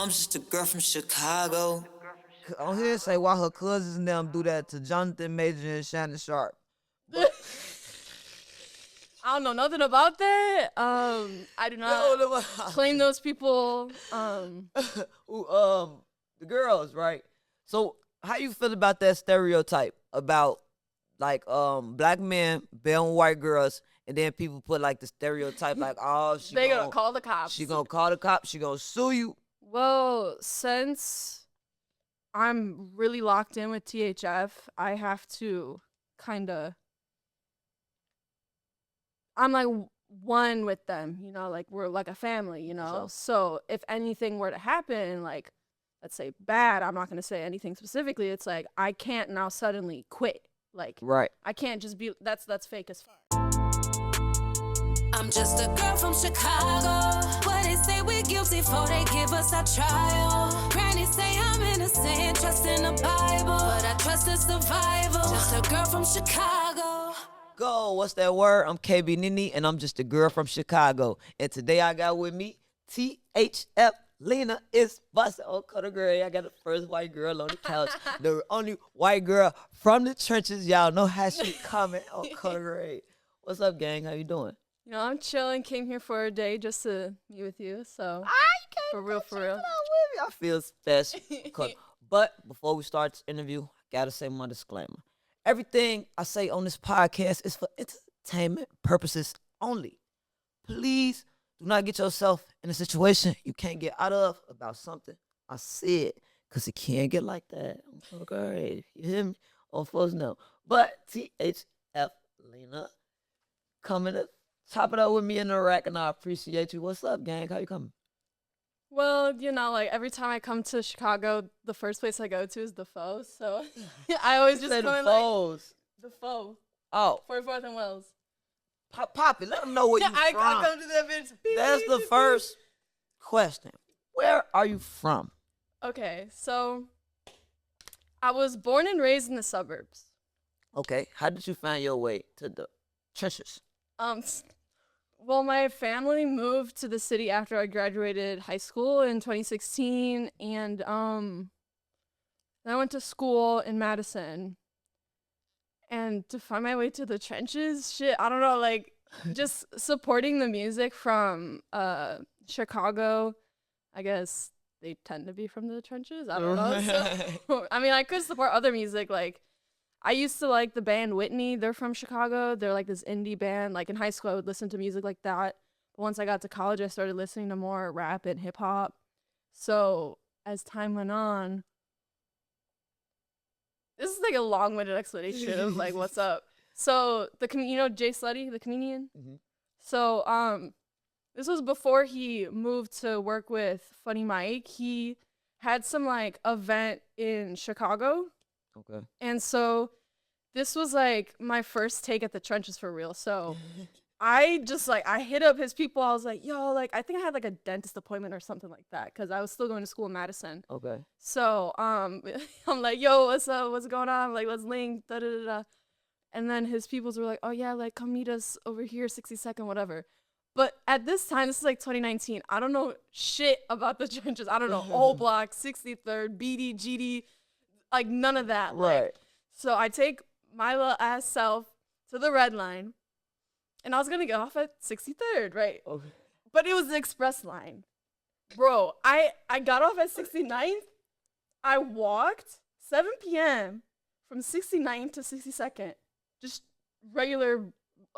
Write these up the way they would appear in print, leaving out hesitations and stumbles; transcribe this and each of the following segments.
I'm just a girl from Chicago. On here say why her cousins and them do that to Jonathan Major and Shannon Sharp. But I don't know nothing about that. I do not claim those people. The girls, right? So how you feel about that stereotype about like black men being white girls, and then people put like the stereotype like, oh, They gonna call the cops. She gonna call the cops. She gonna sue you. Well, since I'm really locked in with THF, I have to kind of. I'm like one with them, you know, like we're like a family, you know. Sure. So if anything were to happen, like let's say bad, I'm not gonna say anything specifically. It's like I can't now suddenly quit. Like Right. I can't just be that's fake as fuck. I'm just a girl from Chicago. What they say we guilty for, they give us our trial. Granny say I'm innocent, trust in the Bible, but I trust in survival. Just a girl from Chicago. Go, what's that word? I'm KB Nene, and I'm just a girl from Chicago. And today I got with me THF. Lena is busting. Oh, Cutter Girl. I got the first white girl on the couch. The only white girl from the trenches. Y'all know how she coming. Oh, Cutter Girl. What's up, gang? How you doing? You know, I'm chilling. Came here for a day just to meet with you. So for real. I feel special. But before we start this interview, I gotta say my disclaimer. Everything I say on this podcast is for entertainment purposes only. Please do not get yourself in a situation you can't get out of about something I said, because it can't get like that. Okay, you hear me? All folks know. But THF Lena coming to top it up with me in the rack, and I appreciate you. What's up, gang? How you coming? Well, you know, like every time I come to Chicago, the first place I go to is the Faux. So I always just Say come the in like foes. the Faux. Oh, 44th and Wells. pop it. Let them know where you I from. come to that bitch. That's the first question. Where are you from? Okay, so I was born and raised in the suburbs. Okay, how did you find your way to the trenches? Well, my family moved to the city after I graduated high school in 2016, and then I went to school in Madison. And to find my way to the trenches, shit, I don't know, like just supporting the music from Chicago. I guess they tend to be from the trenches. I don't know. So, I mean, I could support other music. Like, I used to like the band Whitney. They're from Chicago. They're like this indie band. Like in high school, I would listen to music like that. But once I got to college, I started listening to more rap and hip hop. So as time went on, this is like a long-winded explanation of like what's up. So you know Jay Slutty, the comedian. Mm-hmm. So this was before he moved to work with Funny Mike. He had some like event in Chicago. Okay. And so this was like my first take at the trenches for real. So I just like, I hit up his people. I was like, yo, like, I think I had like a dentist appointment or something like that, because I was still going to school in Madison. Okay. So I'm like, yo, what's up? What's going on? Like, let's link. Da da da da. And then his peoples were like, oh yeah, like come meet us over here, 62nd, whatever. But at this time, this is like 2019. I don't know shit about the trenches. I don't know O Block, 63rd, BD, GD. Like, none of that. Right. Like, so I take my little ass self to the red line, and I was going to get off at 63rd, right? Okay. But it was the express line. Bro, I got off at 69th. I walked 7 p.m. from 69th to 62nd. Just regular,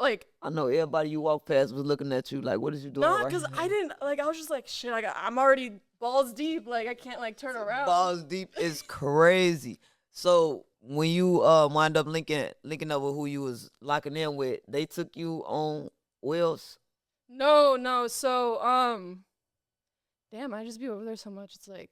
like. I know everybody you walk past was looking at you like, what is you doing? Nah, because I didn't, like, I was just like, shit, I'm already balls deep. Like, I can't, like, turn around. Balls deep is crazy. So when you wind up linking up with who you was locking in with, they took you on wheels? No. So, damn, I just be over there so much. It's like,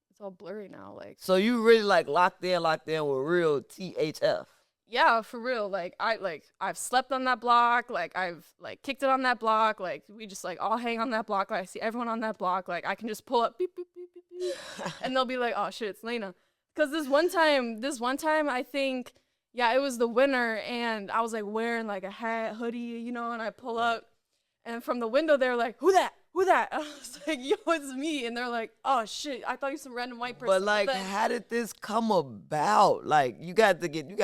it's all blurry now. Like, So you really like locked in with real THF? yeah, for real. Like, I've slept on that block. Like, I've like kicked it on that block. Like, we just like all hang on that block. Like, I see everyone on that block. Like, I can just pull up, beep, beep, beep, beep, beep, and they'll be like, oh shit, it's Lena. Cause this one time, I think, yeah, it was the winter, and I was like wearing like a hat, hoodie, you know, and I pull up, and from the window they're like, who who that? I was like, yo, it's me. And they're like, oh shit, I thought you were some random white person. But like, then, how did this come about? Like, you gotta give me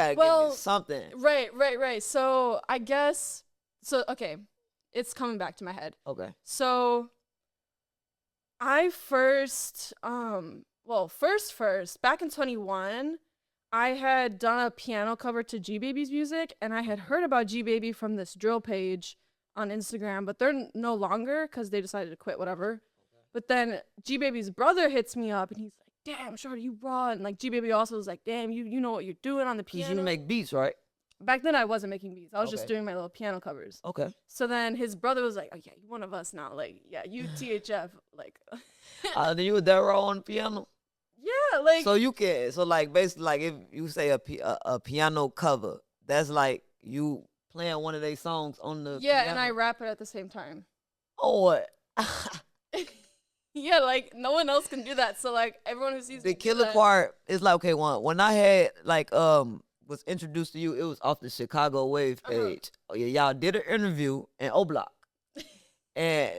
something. Right. So I guess, okay, it's coming back to my head. Okay. So I first, back in 21, I had done a piano cover to G Baby's music, and I had heard about G Baby from this drill page on Instagram, but they're no longer because they decided to quit, whatever. Okay. But then G Baby's brother hits me up, and he's like, damn, shorty, you raw. And like G Baby also was like, damn, you know what you're doing on the piano. Because you make beats, right? Back then, I wasn't making beats. I was just doing my little piano covers. Okay. So then his brother was like, oh, yeah, you one of us now. Like, yeah, you THF. Like. Then you were that raw on piano? Yeah, like. So you can, like, basically, like, if you say a piano cover, that's like you playing one of their songs on the piano? And I rap it at the same time. Oh, what? Yeah, like, no one else can do that. So, like, everyone who sees the killer part is like, okay, when I had, like, was introduced to you, it was off the Chicago Wave page. Oh yeah, y'all did an interview in O Block, and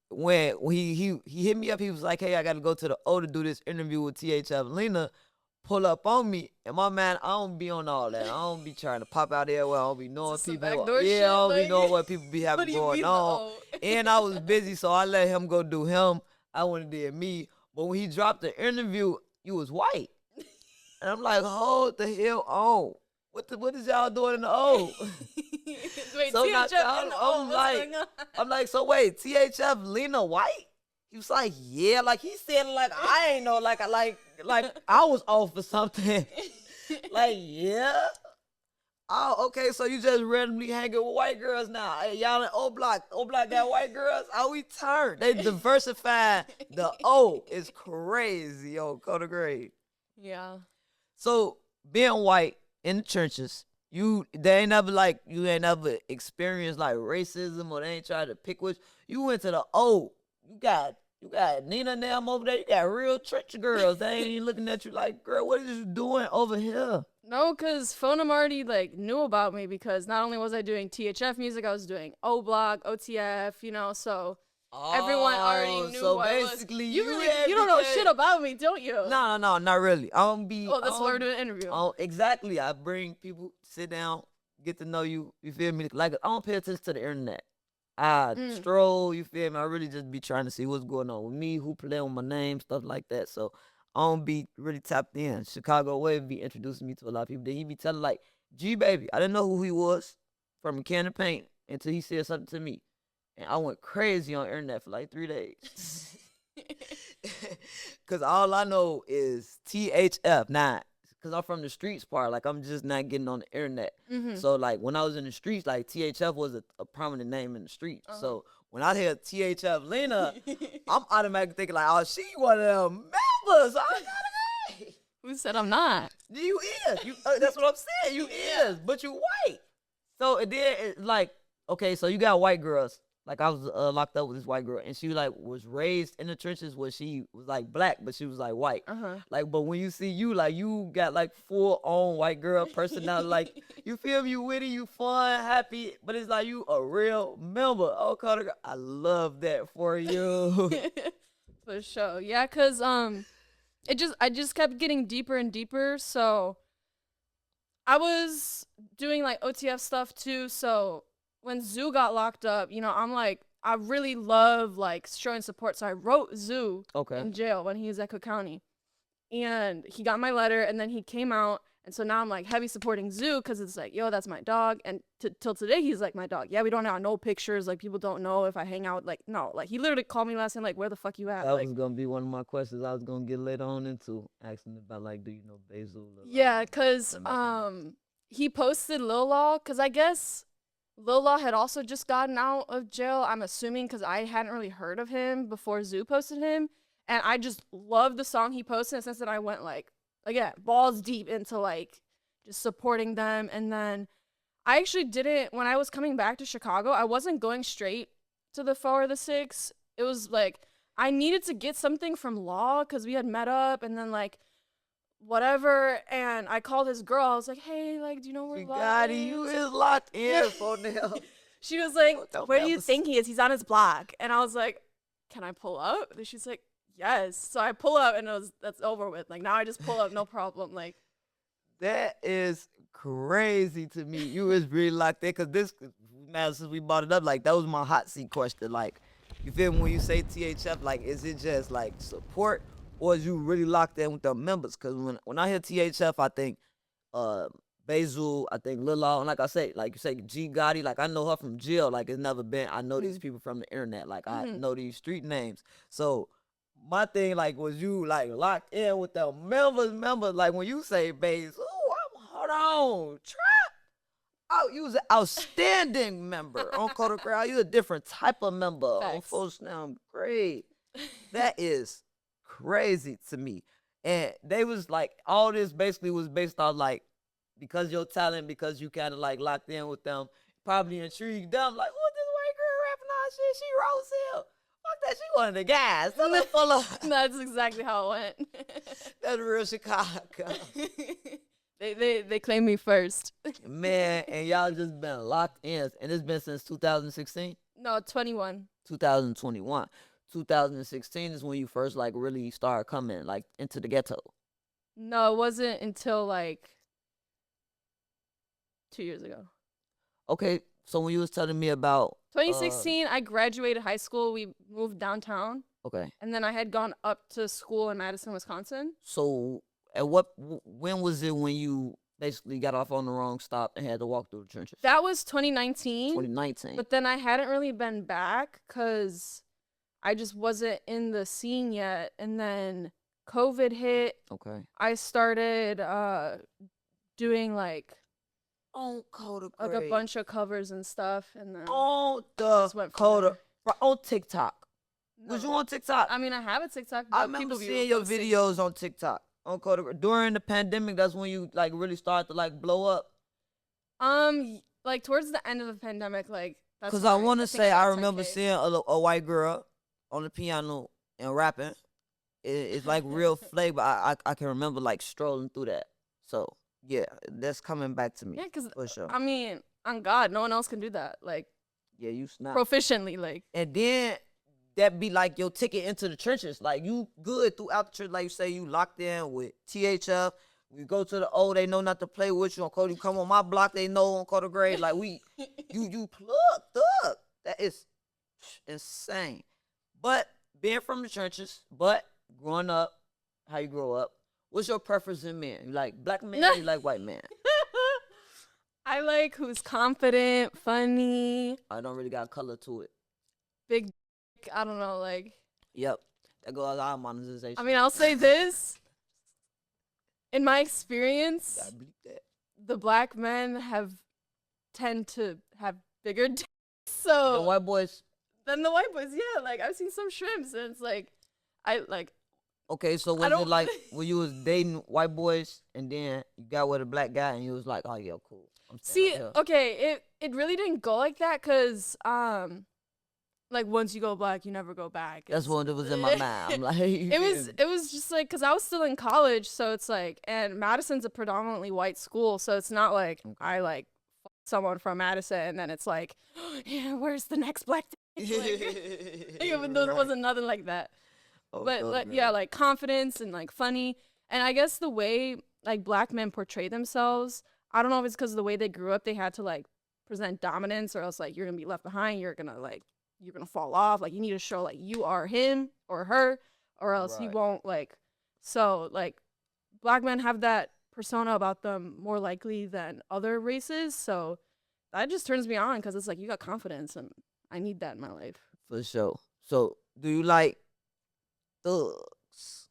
when he hit me up, he was like, "Hey, I got to go to the O to do this interview with THF Lena." Pull up on me, and my man, I don't be on all that. I don't be trying to pop out there where I don't be knowing people. I don't be knowing what people be having going on. And I was busy, so I let him go do him. I went and did me. But when he dropped the interview, you was white. And I'm like, hold the hell on. What is y'all doing in the O? Wait, so THF in the O, I'm like, so wait, THF Lena white? He was like, yeah, like he said, like I ain't know, like I was off or something. Like, yeah. Oh, okay, so you just randomly hanging with white girls now. Hey, y'all in O Block got white girls. How we turn? They diversified. The O is crazy, yo, go to grade. Yeah. So being white in the trenches, you ain't never experienced like racism, or they ain't tried to pick which. You went to the O. You got Nene and them over there. You got real trench girls. They ain't even looking at you like, girl, what is you doing over here? No, because Phonem already like knew about me, because not only was I doing THF music, I was doing O Block, OTF, so everyone already knew so what basically you don't know shit about me, don't you? No, not really. I don't be. Oh, that's why we're doing an interview. Exactly. I bring people, sit down, get to know you. You feel me? Like, I don't pay attention to the internet. I stroll, you feel me? I really just be trying to see what's going on with me, who playing with my name, stuff like that. So I don't be really tapped in. Chicago Wave be introducing me to a lot of people. Then he be telling, like, G Baby. I didn't know who he was from a can of paint until he said something to me. And I went crazy on internet for like 3 days. Because all I know is THF. Nah, because I'm from the streets part. Like, I'm just not getting on the internet. Mm-hmm. So, like, when I was in the streets, like, THF was a prominent name in the streets. Uh-huh. So, when I hear THF Lena, I'm automatically thinking, like, oh, she one of them members. Who said I'm not? You is. That's what I'm saying. You is. But you white. So, and then, like, okay, so you got white girls. Like, I was locked up with this white girl, and she, like, was raised in the trenches where she was, like, black, but she was, like, white. Uh-huh. Like, but when you see you, like, you got, like, full-on white girl personality. Like, you feel me? You witty, you fun, happy, but it's like you a real member. Oh, Carter, I love that for you. For sure. Yeah, because I just kept getting deeper and deeper, so I was doing, like, OTF stuff, too, so when Zoo got locked up, I'm like, I really love like showing support. So I wrote Zoo in jail when he was at Cook County, and he got my letter, and then he came out, and so now I'm like heavy supporting Zoo, because it's like, yo, that's my dog, and till today he's like my dog. Yeah, we don't have no pictures, like people don't know if I hang out, like no, like he literally called me last night, like, where the fuck you at? That was gonna be one of my questions I was gonna get later on into, asking about like, do you know Basil? Yeah, because he posted Lil Law, because I guess Lil Law had also just gotten out of jail, I'm assuming, because I hadn't really heard of him before Zoo posted him. And I just loved the song he posted, in the sense that I went, like, again, balls deep into, like, just supporting them. And then I actually didn't, when I was coming back to Chicago, I wasn't going straight to the 4 or the 6. It was, like, I needed to get something from Law, because we had met up, and then, like, whatever, and I called his girl. I was like, hey, like, do you know where Law is? You is locked in for now. She was like, where do you think he is? He's on his block. And I was like, can I pull up? And she's like, yes. So I pull up, and that's over with. Like, now I just pull up, no problem. Like, That is crazy to me. You was really locked in, because this, now since we brought it up, like, that was my hot seat question. Like, you feel me, when you say THF, like, is it just like support, or is you really locked in with the members? Because when I hear THF, I think Basil, I think Lil Law, and like I say, like you say, G Gotti, like I know her from jail. Like, it's never been, I know these people from the internet. Like, I know these street names. So my thing, like, was you like locked in with the members? Like, when you say Basil, hold on, trap. Oh, you was an outstanding member on Coda Crowd. You a different type of member on Full Slam. Great. That is crazy to me. And they was like, all this basically was based on like, because your talent, because you kind of like locked in with them, probably intrigued them. Like, what this white girl rapping all shit? She Rose Hill. Fuck that, she one of the guys. Full of. that's exactly how it went. That's real Chicago. They claim me first. Man, and y'all just been locked in, and it's been since 2016? No, 21. 2021. 2016 is when you first like really started coming like into the ghetto. No, it wasn't until like 2 years ago. Okay, so when you was telling me about 2016, I graduated high school. We moved downtown. Okay. And then I had gone up to school in Madison, Wisconsin. So when was it when you basically got off on the wrong stop and had to walk through the trenches? That was 2019. 2019. But then I hadn't really been back because I just wasn't in the scene yet. And then COVID hit. Okay. I started doing like a bunch of covers and stuff. And then on the Coda, on TikTok. No. Was you on TikTok? I mean, I have a TikTok. I remember seeing your videos on TikTok. On Coda. During the pandemic, that's when you like really started to like blow up. Like towards the end of the pandemic, like that's because I want to say I remember 10K. seeing a white girl on the piano and rapping. It's like real flavor. I can remember like strolling through that. So yeah, that's coming back to me. Yeah, because for sure. I mean, on God, no one else can do that. Like, yeah, you snap proficiently, like. And then that be like your ticket into the trenches. Like you good throughout the trenches. Like you say, you locked in with THF. We go to the O, they know not to play with you. On Cody, come on my block, they know on Coda grade. Like you plugged up. That is insane. But being from the trenches, but growing up, how you grow up, what's your preference in men? You like black men or you like white men? I like who's confident, funny. I don't really got color to it. Big, I don't know, like. Yep. That goes out monetization. I mean, I'll say this. In my experience, I believe that. the black men tend to have bigger dicks. So the white boys. Than the white boys, yeah. Like I've seen some shrimps, and it's like, I like. Okay, so was it like when you was dating white boys and then you got with a black guy and you was like, oh yeah, cool. See, okay, it really didn't go like that because like once you go black, you never go back. That's what it was in my mind. I'm like, it was just like because I was still in college, so it's like, and Madison's a predominantly white school, so it's not like I like someone from Madison and then it's like, oh, yeah, where's the next black like, even though there wasn't nothing like that. Oh, but like, yeah, like confidence and like funny, and I guess the way like black men portray themselves, I don't know if it's because of the way they grew up, they had to like present dominance, or else like you're gonna be left behind, you're gonna fall off, like you need to show like you are him or her, or else you won't like. So like black men have that persona about them more likely than other races, so that just turns me on because it's like you got confidence and I need that in my life. For sure. So do you like thugs?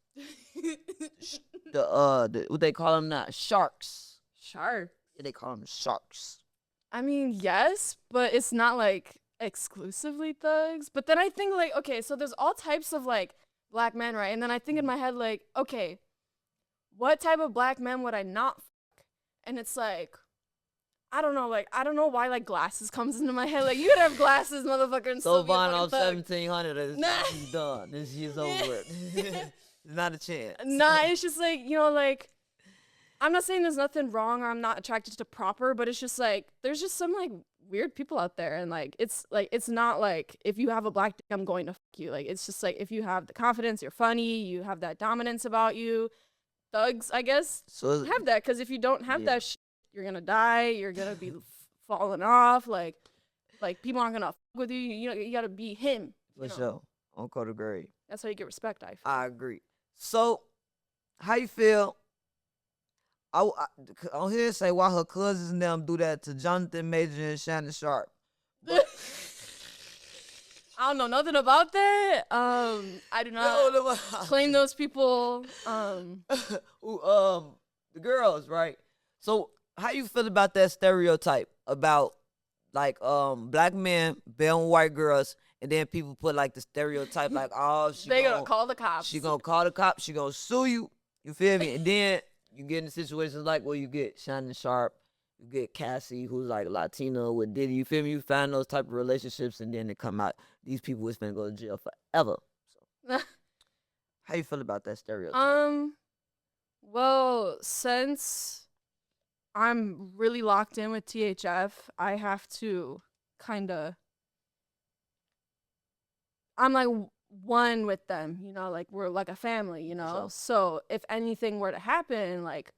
the what they call them now? Sharks. Shark. Yeah, they call them sharks. I mean, yes, but it's not like exclusively thugs. But then I think like, okay, so there's all types of like black men, right? And then I think in my head like, okay, what type of black men would I not fuck? And it's like, I don't know why like glasses comes into my head. Like you could have glasses, motherfucker, and so still be a Vaughn fucking off thug. 1700 is he's done. This year's over. Not a chance. Nah, it's just like, you know, like I'm not saying there's nothing wrong or I'm not attracted to proper, but it's just like there's just some like weird people out there, and like it's not like if you have a black dick, I'm going to fuck you. Like, it's just like if you have the confidence, you're funny, you have that dominance about you. Thugs, I guess, So have that, because if you don't have Yeah. that shit, you're gonna die. You're gonna be falling off. Like people aren't gonna fuck with you. You know, you gotta be him. for sure. On Code of Grade. That's how you get respect. I feel. I agree. So, how you feel? On here say why her cousins and them do that to Jonathan Major and Shannon Sharp. But, I don't know nothing about that. I do not claim those people. Who, the girls, right? So, how you feel about that stereotype about like black men bailing white girls, and then people put like the stereotype like, oh, They gonna call the cops. she gonna call the cops, she gonna sue you. You feel me? And then you get in situations like where you get Shannon Sharp, you get Cassie, who's like Latina with Diddy. You feel me? You find those type of relationships, and then they come out. These people is gonna go to jail forever. So, how you feel about that stereotype? Well, since I'm really locked in with THF, I have to kind of. I'm like one with them, you know, like we're like a family, you know. Sure. So if anything were to happen, like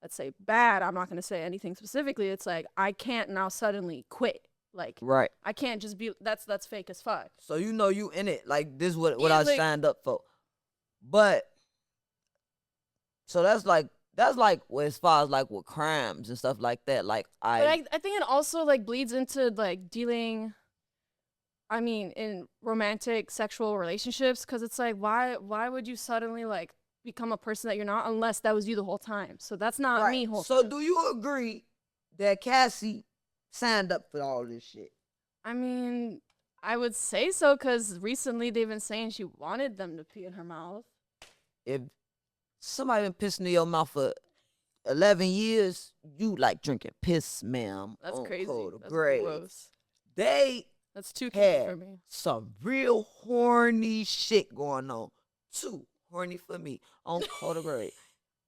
let's say bad, I'm not gonna say anything specifically. It's like I can't now suddenly quit. Like Right. I can't just be that's fake as fuck. So you know you in it. Like this what Yeah, I like- signed up for. But so that's like well, as far as like with crimes and stuff like that. Like But I think it also like bleeds into like dealing. I mean, in romantic sexual relationships, because it's like why would you suddenly like become a person that you're not unless that was you the whole time? So that's not right. me. So do you agree that Cassie signed up for all this shit? I mean, I would say so, because recently they've been saying she wanted them to pee in her mouth. If somebody been pissing in your mouth for 11 years, you like drinking piss, ma'am. That's on crazy. Code of That's Grade. gross. They That's too kinky for had me. some real horny shit going on. Too horny for me on Code of Grade.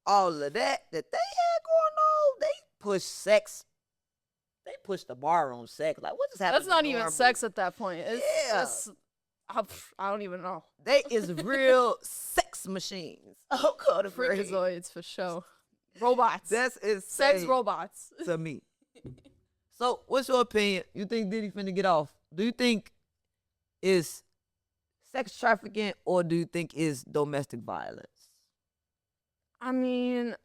All of that they had going on, they push sex. They push the bar on sex. Like what just happened? That's not even sex at that point. It's, Yeah. I don't even know. They is real sex machines. Oh, Code of Grade. Freakazoids for sure. Robots. That's insane Sex robots. to me. So, what's your opinion? You think Diddy finna get off? Do you think it's sex trafficking or do you think it's domestic violence? I mean,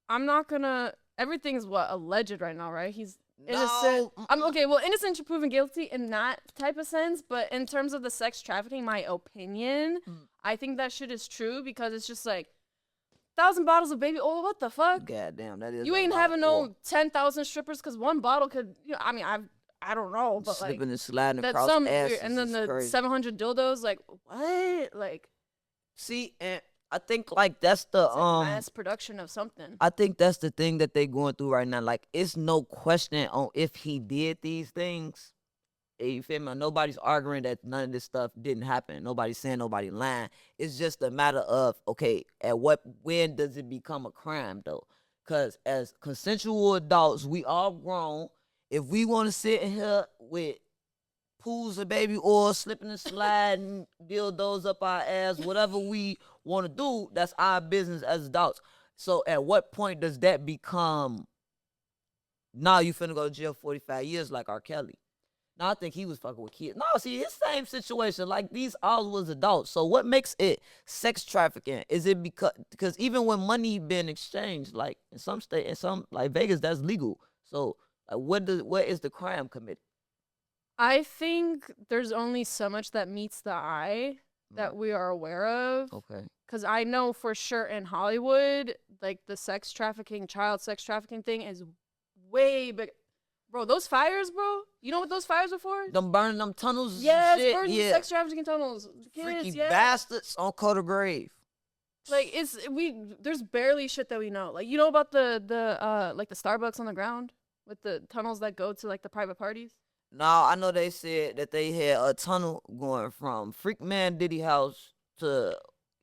I'm not gonna. Everything's alleged right now, right? He's innocent. No. I'm okay. Well, innocent to proven guilty in that type of sense, but in terms of the sex trafficking, my opinion, I think that shit is true, because it's just like 1,000 bottles of baby oil. What the fuck? Goddamn, that is. You a ain't lot having of no oil. 10,000 strippers, because one bottle could. You know, I mean, I don't know, but like Slipping and sliding that's across some. asses And then is the crazy. 700 dildos. Like what? Like See, and I think like that's the it's like mass production of something. I think that's the thing that they going through right now. Like, it's no question on if he did these things. You feel me? Nobody's arguing that none of this stuff didn't happen. Nobody's saying nobody lying. It's just a matter of, okay, when does it become a crime though? Because as consensual adults, we all grown. If we want to sit in here with pools of baby oil, slipping and sliding, dildos up our ass, whatever we want to do, that's our business as adults. So at what point does that become, nah, you finna go to jail 45 years like R. Kelly? No, I think he was fucking with kids. No, see, it's the same situation. Like, these all was adults. So what makes it sex trafficking? Is it because even when money been exchanged, like in some state, in some like Vegas, that's legal. So like, what is the crime committed? I think there's only so much that meets the eye that we are aware of. Okay. Because I know for sure in Hollywood, like the sex trafficking, child sex trafficking thing is way big. Bro, those fires, bro. You know what those fires were for? Them burning them tunnels and Yes, shit. burning Yeah. sex trafficking tunnels. Kids, Freaky yeah. bastards on Code of Grave. Like there's barely shit that we know. Like you know about the like the Starbucks on the ground with the tunnels that go to like the private parties? No, I know they said that they had a tunnel going from Freak Man Diddy house to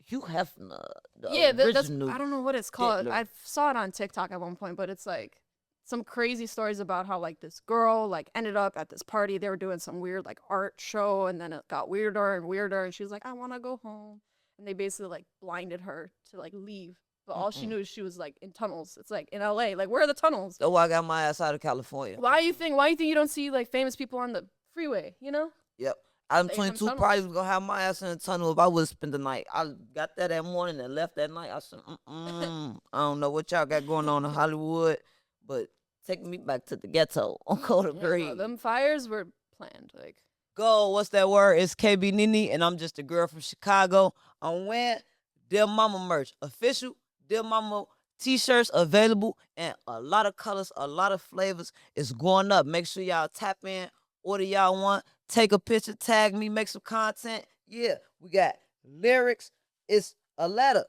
Hugh Hefner. The Yeah, that's original I don't know what it's called. Hitler. I saw it on TikTok at one point, but it's like some crazy stories about how like this girl like ended up at this party. They were doing some weird like art show, and then it got weirder and weirder, and she was like, I want to go home. And they basically like blinded her to like leave. But all she knew is she was like in tunnels. It's like in LA. Like, where are the tunnels? That's why I got my ass out of California. Why you think you don't see like famous people on the freeway, you know? Yep. I'm Stay in them 22, tunnels. probably was gonna have my ass in the tunnel if I would have spent the night. I got there that morning and left that night. I said, I don't know what y'all got going on in Hollywood, but take me back to the ghetto on Cold Yeah, Green. bro, them fires were planned. Like, Go, what's that word? It's KB Nene, and I'm just a girl from Chicago. I'm wearing Dear Mama merch. Official Dear Mama t-shirts available, and a lot of colors, a lot of flavors. It's going up. Make sure y'all tap in, order y'all want, take a picture, tag me, make some content. Yeah, we got lyrics. It's a letter.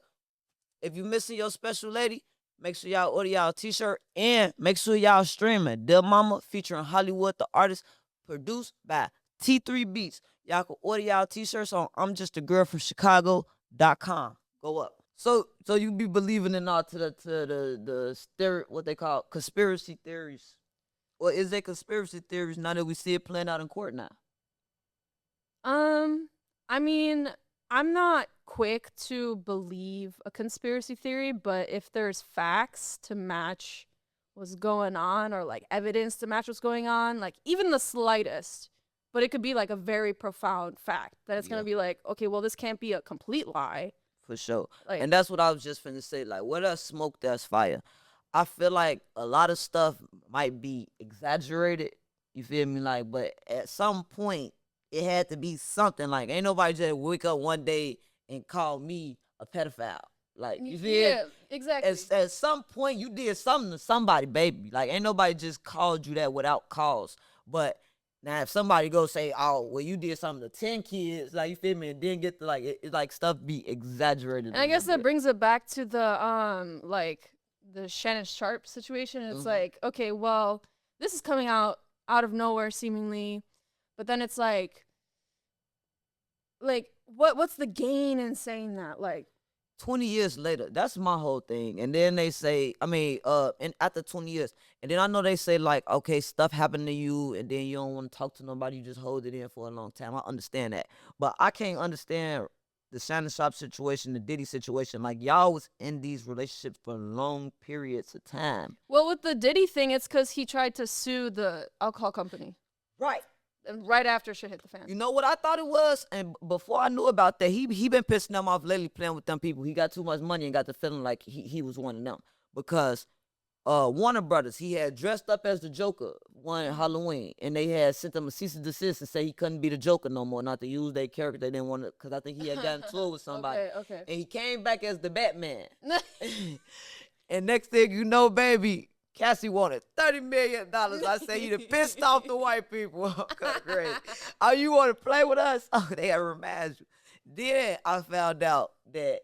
If you missing your special lady, make sure y'all order y'all a t-shirt, and make sure y'all streaming Dear Mama featuring Hollywood the artist, produced by T3 Beats. Y'all can order y'all t-shirts on I'm Just a Girl from Chicago.com. Go up. So you be believing in all to the what they call conspiracy theories. Or is they conspiracy theories now that we see it playing out in court now? I mean, I'm not quick to believe a conspiracy theory, but if there's facts to match what's going on, or like evidence to match what's going on, like even the slightest, but it could be like a very profound fact that it's gonna be like, okay, well, this can't be a complete lie. For sure. Like, And that's what I was just finna say. Like, where there's smoke, there's fire. I feel like a lot of stuff might be exaggerated. You feel me? Like, but at some point, it had to be something. Like, ain't nobody just wake up one day and call me a pedophile. Like, you feel? yeah, exactly. At some point, you did something to somebody, baby. Like, ain't nobody just called you that without cause. But now, if somebody go say, oh, well, you did something to 10 kids, like, you feel me, and then get to, like, it's like stuff be exaggerated. And I guess that brings it back to the like the Shannon Sharp situation. It's like, okay, well, this is coming out of nowhere seemingly, but then it's like what's the gain in saying that? Like, 20 years later, that's my whole thing. And then they say, and after 20 years, and then I know they say, like, okay, stuff happened to you, and then you don't want to talk to nobody, you just hold it in for a long time. I understand that. But I can't understand the Shannon Sharp situation, the Diddy situation. Like, y'all was in these relationships for long periods of time. well, with the Diddy thing, it's because he tried to sue the alcohol company. Right. And right after shit hit the fan. You know what I thought it was? And before I knew about that, he been pissing them off lately playing with them people. He got too much money and got the feeling like he was one of them. Because Warner Brothers, he had dressed up as the Joker one Halloween, and they had sent him a cease and desist and say he couldn't be the Joker no more, not to use their character. They didn't want to, because I think he had gotten into it with somebody. Okay. And he came back as the Batman. And next thing you know, baby, Cassie wanted $30 million. I say you done pissed off the white people. Okay, great. Oh, you want to play with us? Oh, they got to remind you. Then I found out that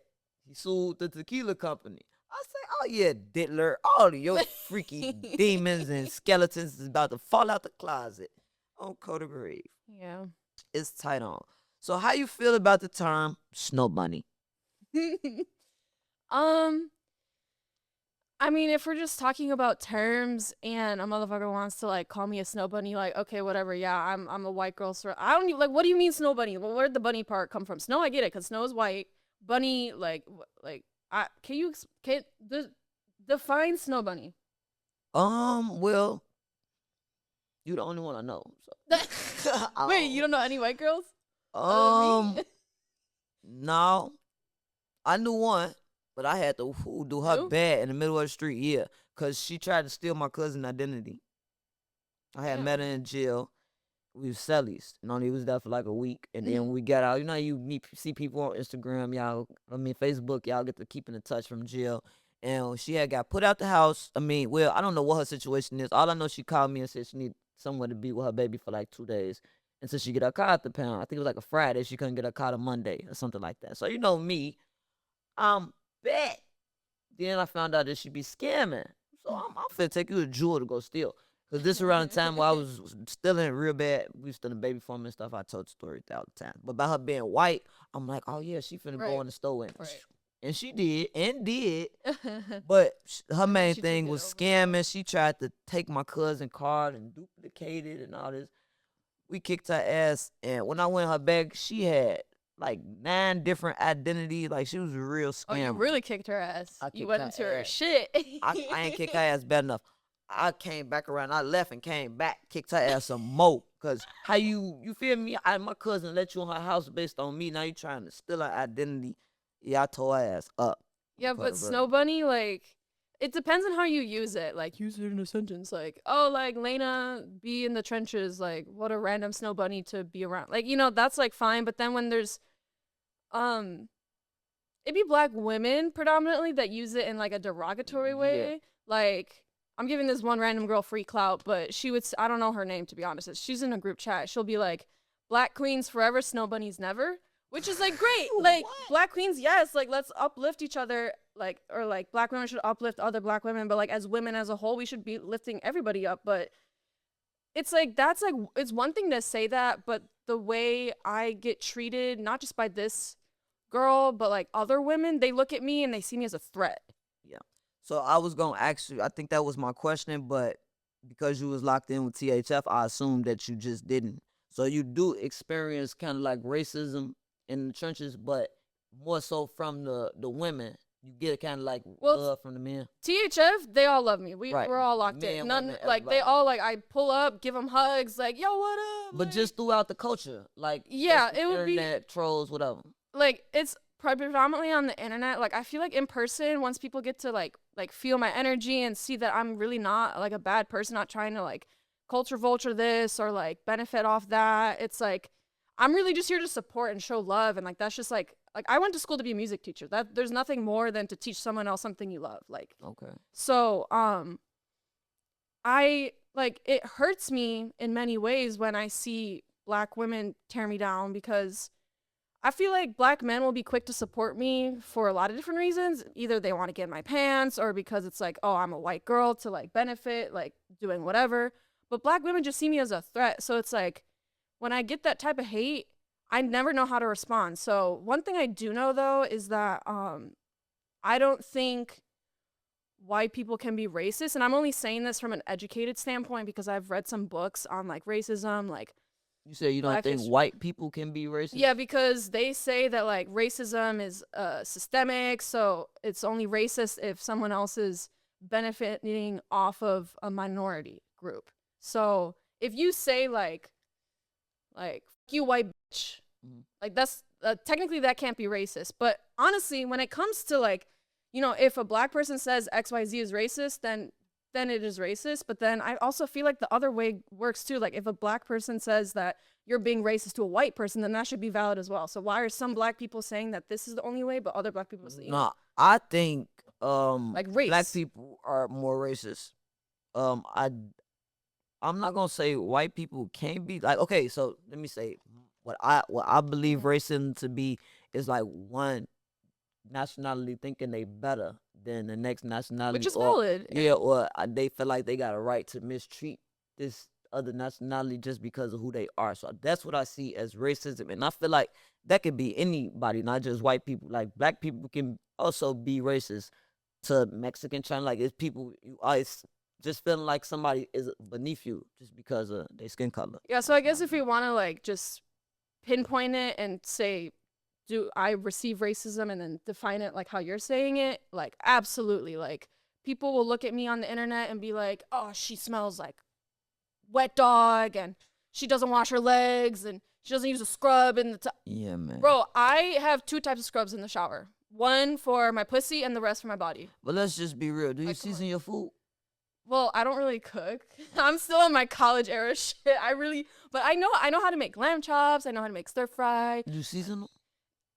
he sued the tequila company. I say, oh yeah, Diddler, all of your freaky demons and skeletons is about to fall out the closet on Coda Grave. Yeah. It's tight on. So how you feel about the term snow bunny? I mean, if we're just talking about terms and a motherfucker wants to like call me a snow bunny, like, okay, whatever, yeah, I'm a white girl. So I don't even, like, what do you mean snow bunny? Well, where'd the bunny part come from? Snow, I get it, because snow is white. Bunny, define snow bunny? Well, you the only one I know. So. Wait, you don't know any white girls? No, I knew one. But I had to do her Who? bad in the middle of the street, yeah. Because she tried to steal my cousin's identity. I had met her in jail. We was cellies. And only was there for like a week. And then when we got out, you know, see people on Instagram, Facebook, y'all get to keep in touch from jail. And she had got put out the house. I don't know what her situation is. All I know, she called me and said she need somewhere to be with her baby for like 2 days until she get her car at the pound. I think it was like a Friday. She couldn't get her car to Monday or something like that. So, you know me. Bet. Then I found out that she be scamming. So I'm finna take you to Jewel to go steal. Because this around the time where I was stealing real bad. We was stealing baby formula and stuff. I told the story 1,000 times. But about her being white, I'm like, oh yeah, she finna go in the store and And she did. But her main she took thing it was over. scamming. She tried to take my cousin card and duplicate it and all this. We kicked her ass. And when I went her bag, she had like 9 different identities. Like, she was a real scammer. Oh, you really kicked her ass. I You kicked went her into her ass. shit. I ain't kick her ass bad enough. I came back around. I left and came back, kicked her ass some more. Cause how you feel me? My cousin let you in her house based on me. Now you trying to steal her identity. Yeah, I tore her ass up. Yeah, Put but her Snow Bunny, like, it depends on how you use it. Like, use it in a sentence. Like, oh, like, Lena, be in the trenches. Like, what a random Snow Bunny to be around. Like, that's, like, fine. But then when there's, it'd be black women predominantly that use it in, like, a derogatory way. Yeah. Like, I'm giving this one random girl free clout, but I don't know her name, to be honest. She's in a group chat. She'll be like, Black queens forever, Snow Bunnies never. Which is, like, great. Like, black queens, yes. Like, let's uplift each other. Like, or, like, black women should uplift other black women. But, like, as women as a whole, we should be lifting everybody up. But it's, like, it's one thing to say that. But the way I get treated, not just by this girl, but, like, other women, they look at me and they see me as a threat. Yeah. So I was gonna ask you. I think that was my question, but because you was locked in with THF, I assumed that you just didn't. So you do experience kind of like racism in the trenches, but more so from the women. You get kind of like love from the men. THF, they all love me. Right. We're all locked Men, in. None, women, like, they everybody. all, like, I pull up, give them hugs, like, yo, what up? But Like, just throughout the culture, like, Yeah, just the it would be- internet trolls, whatever. like, it's predominantly on the internet. Like, I feel like in person, once people get to like feel my energy and see that I'm really not like a bad person, not trying to like culture vulture this or like benefit off that. It's like I'm really just here to support and show love, and like that's just like I went to school to be a music teacher. That there's nothing more than to teach someone else something you love. Like, Okay. so I like it hurts me in many ways when I see black women tear me down, because I feel like black men will be quick to support me for a lot of different reasons. Either they want to get in my pants, or because it's like, oh, I'm a white girl to like benefit, like doing whatever. But black women just see me as a threat. So it's like when I get that type of hate, I never know how to respond. So one thing I do know though is that I don't think white people can be racist. And I'm only saying this from an educated standpoint because I've read some books on like racism, like You say you don't Black think history- white people can be racist? yeah, because they say that like racism is systemic, so it's only racist if someone else is benefiting off of a minority group. So if you say like "Fuck you white bitch," like that's technically that can't be racist. But honestly, when it comes to like, if a black person says XYZ is racist, then it is racist. But then I also feel like the other way works too. Like if a black person says that you're being racist to a white person, then that should be valid as well. So why are some black people saying that this is the only way, but other black people say No, I think like race? black people are more racist. I'm not gonna say white people can't be like, okay, so let me say what I believe racism to be is like one nationality thinking they better than the next nationality, Which is or, valid. yeah, or they feel like they got a right to mistreat this other nationality just because of who they are. So that's what I see as racism, and I feel like that could be anybody, not just white people. Like black people can also be racist to Mexican, China. Like it's people you always just feeling like somebody is beneath you just because of their skin color. Yeah, so I guess if we want to like just pinpoint it and say, do I receive racism, and then define it like how you're saying it, like absolutely. Like people will look at me on the internet and be like, oh, she smells like wet dog, and she doesn't wash her legs, and she doesn't use a scrub in the Yeah, man. Bro, I have 2 types of scrubs in the shower. One for my pussy and the rest for my body. But let's just be real. Do you Like, come season your food? Well, I don't really cook. I'm still in my college era shit. But I know how to make lamb chops. I know how to make stir fry. You season them?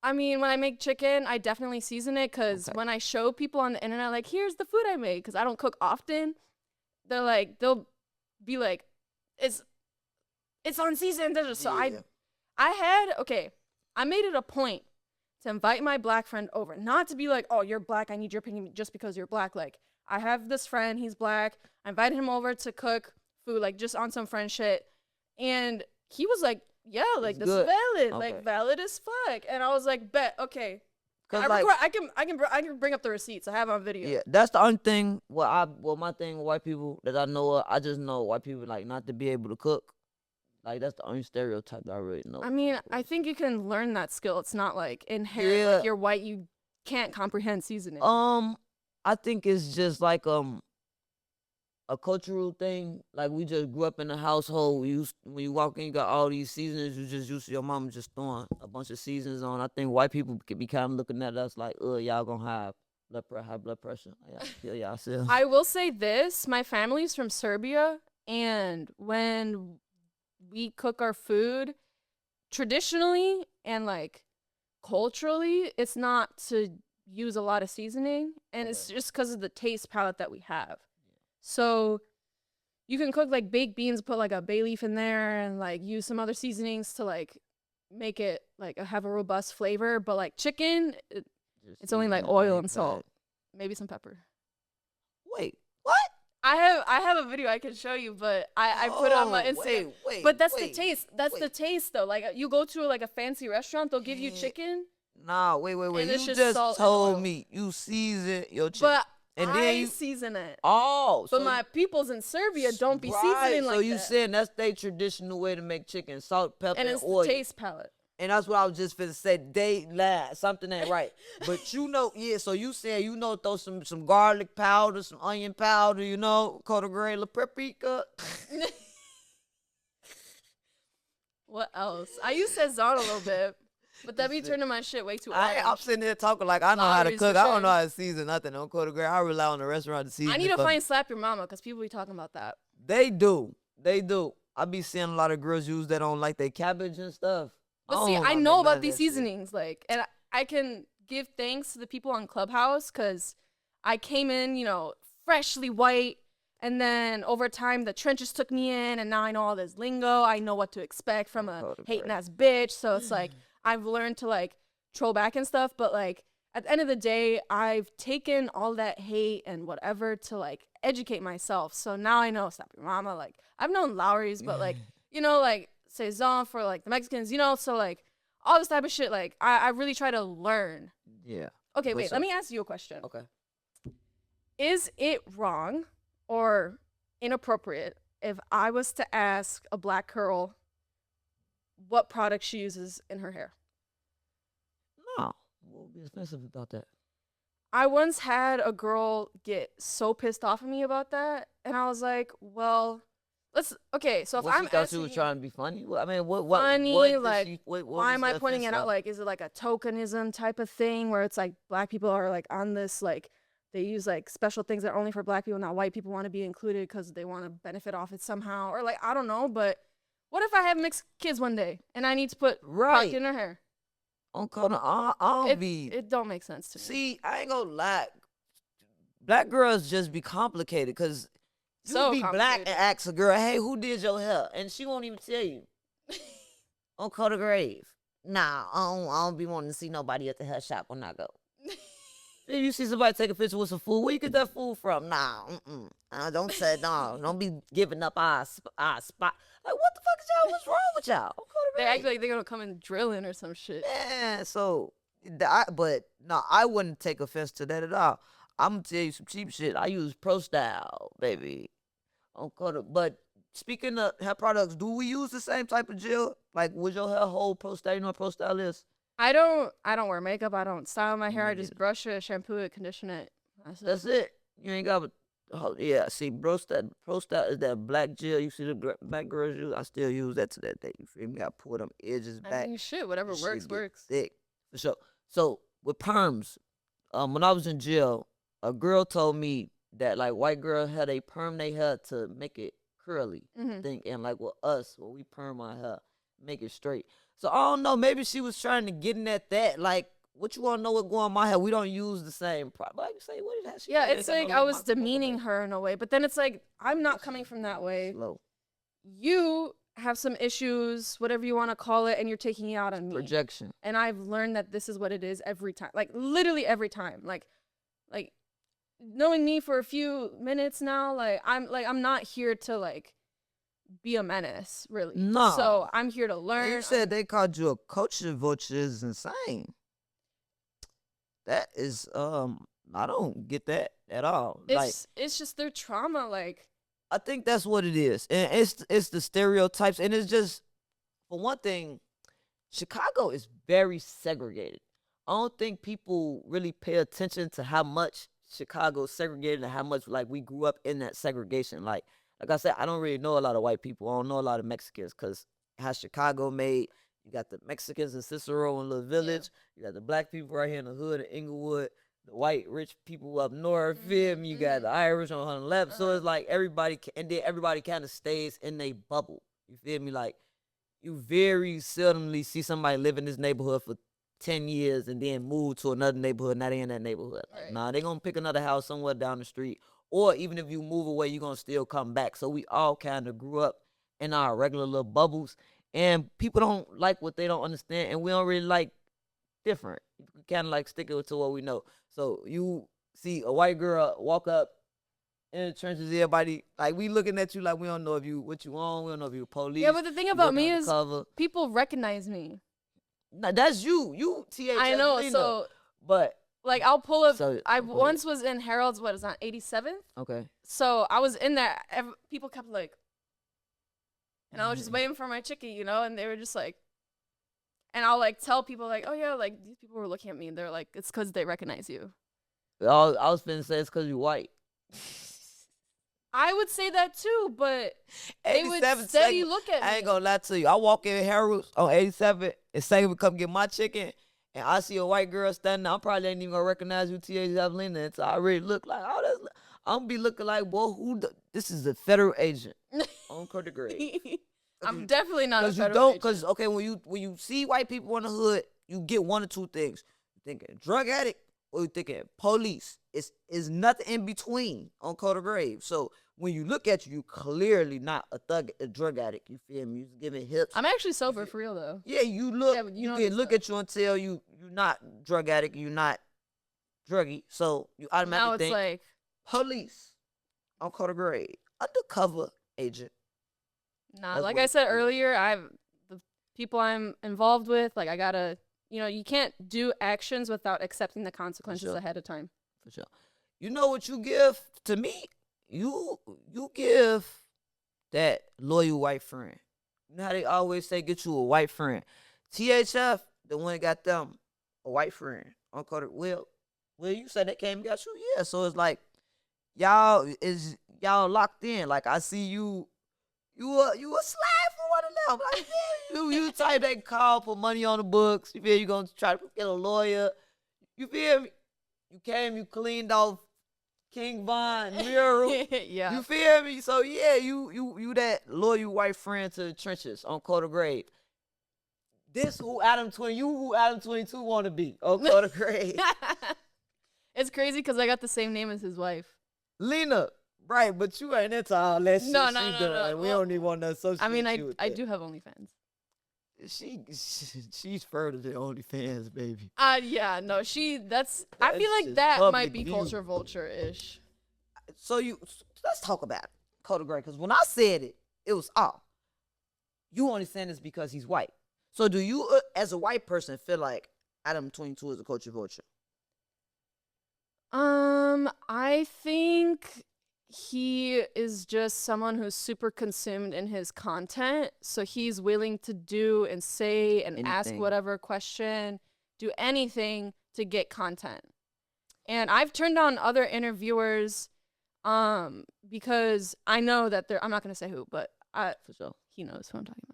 I mean, when I make chicken, I definitely season it, because Okay. when I show people on the internet, like, here's the food I made, because I don't cook often, they'll be like, it's unseasoned. So Yeah. I made it a point to invite my black friend over, not to be like, oh, you're black, I need your opinion just because you're black. Like, I have this friend, he's black. I invited him over to cook food, like just on some friend shit. And he was like, yeah, like It's this good. is valid, Okay. like valid as fuck. And I was like, bet, okay. Cause I can bring up the receipts. I have it on video. yeah, that's the only thing. My thing with white people that I know of, I just know white people like not to be able to cook. Like that's the only stereotype that I really know. I mean, I think you can learn that skill. It's not like inherent. Yeah. Like you're white, you can't comprehend seasoning. I think it's just like a cultural thing. Like we just grew up in a household. When you walk in, you got all these seasonings. You just used to your mama just throwing a bunch of seasons on. I think white people could be kind of looking at us like, y'all gonna have high blood pressure. Yeah, y'all. I will say this: my family's from Serbia, and when we cook our food, traditionally and like culturally, it's not to use a lot of seasoning, and it's just because of the taste palette that we have. So you can cook like baked beans, put like a bay leaf in there, and like use some other seasonings to like make it like have a robust flavor. But like chicken, it's only like oil and salt, maybe some pepper. Wait, what? I have a video I can show you, but I put it on my Instagram. But that's the taste. That's the taste though. Like you go to like a fancy restaurant, they'll give you chicken. Nah, wait. And it's You just just told me you season your chicken. But and I then you season it. Oh, but my peoples in Serbia don't be seasoning like that. So you saying that's their traditional way to make chicken: salt, pepper, and it's oil. the taste palette. And that's what I was just finna say. They lie. Something ain't right. But so you saying throw some garlic powder, some onion powder, Cotagray, La Paprika. What else? I use Sazon a little bit, but that be turning my shit way too orange. I'm sitting there talking like I know how to cook. I don't know how to season nothing on Cotagray. I rely on the restaurant to season. I need to find Slap Your Mama because people be talking about that. They do. I be seeing a lot of girls use that on like their cabbage and stuff. But see, I know about these seasonings, like, and I can give thanks to the people on Clubhouse because I came in, freshly white, and then over time the trenches took me in, and now I know all this lingo. I know what to expect from a hating ass bitch. So it's like I've learned to like troll back and stuff. But like at the end of the day, I've taken all that hate and whatever to like educate myself. So now I know Slap Your Mama. Like I've known Lowry's, but like like. Sazon for like the Mexicans, so like all this type of shit, like I really try to learn. Yeah. Okay, wait, let me ask you a question. Okay. Is it wrong or inappropriate if I was to ask a black girl what product she uses in her hair? No. What would be offensive about that? I once had a girl get so pissed off at me about that, and I was like, well, so if I'm she thought she was trying to be funny. I mean, what funny? What why am I pointing it out? Like, is it like a tokenism type of thing where it's like black people are like on this like they use like special things that are only for black people, not white people want to be included because they want to benefit off it somehow, or like I don't know. But what if I have mixed kids one day and I need to put product in their hair? It don't make sense to me. See, I ain't gonna lie. Black girls just be complicated because. You be black and ask a girl, hey, who did your hair? And she won't even tell you. On Coda Grave. Nah, I don't be wanting to see nobody at the hair shop when I go. If you see somebody take a picture with some food, where you get that food from? Nah, don't say no. Don't be giving up our spot. Like, what the fuck is y'all? What's wrong with y'all? They act like they're gonna come and drill in or some shit. Yeah, so, I wouldn't take offense to that at all. I'm gonna tell you some cheap shit. I use Pro Style, baby. But speaking of hair products, do we use the same type of gel? Like, would your hair hold Pro Style? You know what Pro Style is? I don't wear makeup. I don't style my hair. I just brush it, shampoo it, condition it. That's it. You ain't got. See, Pro Style is that black gel. You see the black girls use. I still use that to that day. You feel me? I pull them edges back. I mean, shit, whatever works. Thick for sure. So with perms, when I was in jail, a girl told me that like white girls had they perm their hair to make it curly. And like with us, when we perm our hair, make it straight. So I don't know, maybe she was trying to get in at that. Like, what you want to know what going on my hair? We don't use the same product. Like, say, what is that? Yeah, it's like I was demeaning her in a way, but then it's like I'm not coming from that way. Slow. You have some issues, whatever you want to call it, and you're taking it out on me. Projection. And I've learned that this is what it is every time. Like literally every time. Like knowing me for a few minutes now, I'm not here to like be a menace, really. No. So I'm here to learn. You said they called you a culture vulture is insane. That is I don't get that at all. Like It's just their trauma. Like I think that's what it is, and it's the stereotypes, and it's just for one thing, Chicago is very segregated. I don't think people really pay attention to how much Chicago is segregated and how much like we grew up in that segregation. Like I said, I don't really know a lot of white people. I don't know a lot of Mexicans because how Chicago made. You got the Mexicans in Cicero and Little Village. You got the black people right here in the hood of Inglewood. The white rich people up north. Feel me? You got the Irish on 111. So it's like everybody, and then everybody kind of stays in their bubble. You feel me? Like you very seldomly see somebody live in this neighborhood for 10 years and then move to another neighborhood. Now they in that neighborhood. Like, nah, they gonna pick another house somewhere down the street. Or even if you move away, you gonna still come back. So we all kind of grew up in our regular little bubbles. And people don't like what they don't understand, and we don't really like different. We kind of like sticking to what we know. So you see a white girl walk up in the trenches, everybody, like, we looking at you like we don't know if you, what you on, we don't know if you police. Yeah, but the thing about me is people recognize me. Nah, that's you, THF. I know, Lena. so, but, like, I'll pull up, so, I once was in Harold's, what is that, 87th? Okay. So I was in there, people kept like, and I was just waiting for my chicken, you know, and they were just like, and I'll like tell people like, oh yeah, like these people were looking at me and they're like, it's because they recognize you. I was finna say it's because you're white. I would say that too, but they would steady look at me. I ain't gonna lie to you. I walk in Harold's on 87 and say we come get my chicken, and I see a white girl standing there, I probably ain't even gonna recognize you, THF Lena, until I really look like, oh, that's, I'm gonna be looking like, boy, this is a federal agent on Carter Grade. I'm definitely not a federal agent. Because, okay, when you see white people in the hood, you get one of two things. You're thinking drug addict or you're thinking police. It's nothing in between on Carter Grade. So when you look at you clearly not a drug addict. You feel me? You're giving hips. I'm actually sober for real, though. Yeah, you look. Yeah, you can look at you and tell you're not drug addict. You're not druggy. So you automatically think like police on Carter Grade, undercover agent. Nah, That's like I said earlier, the people I'm involved with, like I gotta, you can't do actions without accepting the consequences ahead of time. For sure. You know what you give to me? You give that loyal white friend. You know how they always say, get you a white friend. THF, the one that got them a white friend on Carter. Well, you said they came and got you. Yeah, so it's like y'all locked in. Like I see you. You a slave for one of them. Like, yeah, you type that call for money on the books. You feel you gonna try to get a lawyer. You feel me? You came, you cleaned off King Von mural. Yeah. You feel me? So yeah, you that loyal white friend to the trenches on Carter Grade. This who Adam 20, you who Adam 22 want to be on Carter Grade. It's crazy because I got the same name as his wife. Lena. Right, but you ain't into all that shit. No. We don't even want to associate. I mean, I do have OnlyFans. She's further than OnlyFans, baby. Yeah, no, I feel like that might be culture vulture-ish. So let's talk about it, Carter Grade, because when I said it, it was you only saying this because he's white. So do you, as a white person, feel like Adam 22 is a culture vulture? I think he is just someone who's super consumed in his content, so he's willing to do and say and ask whatever question, do anything to get content. And I've turned down other interviewers because I know that I'm not going to say who, but for sure he knows who I'm talking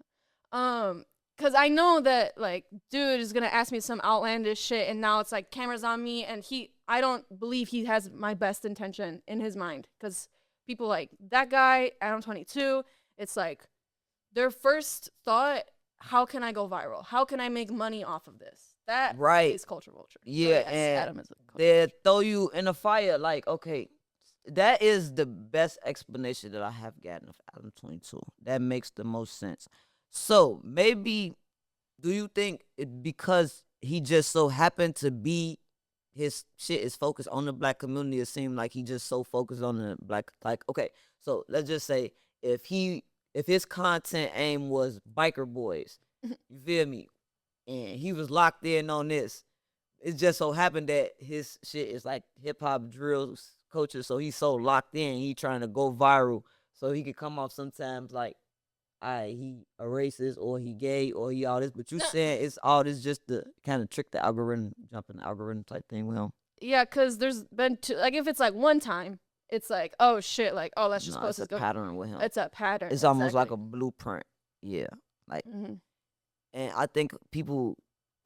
about. Because I know that, like, dude is going to ask me some outlandish shit, and now it's, like, cameras on me, and I don't believe he has my best intention in his mind. Because people like that guy, Adam 22, it's, like, their first thought, how can I go viral? How can I make money off of this? That is culture vulture. Yeah, so yes, and Adam is they throw you in a fire, like, okay, that is the best explanation that I have gotten of Adam 22. That makes the most sense. So maybe, do you think because he just so happened to be, his shit is focused on the black community, it seemed like he just so focused on the black, like, okay, so let's just say if his content aim was biker boys, you feel me, and he was locked in on this, It just so happened that his shit is like hip hop drill culture, so he's so locked in. He trying to go viral, so he could come off sometimes like, he a racist or he gay or he all this. But you saying it's all this just to kind of trick the algorithm, jumping the algorithm type thing with him. Yeah, because there's been like if it's like one time, it's like, oh shit, like, oh, let's just No, post it's this. a pattern with him. It's a pattern. It's almost like a exactly. blueprint. Yeah, like, Mm-hmm. and I think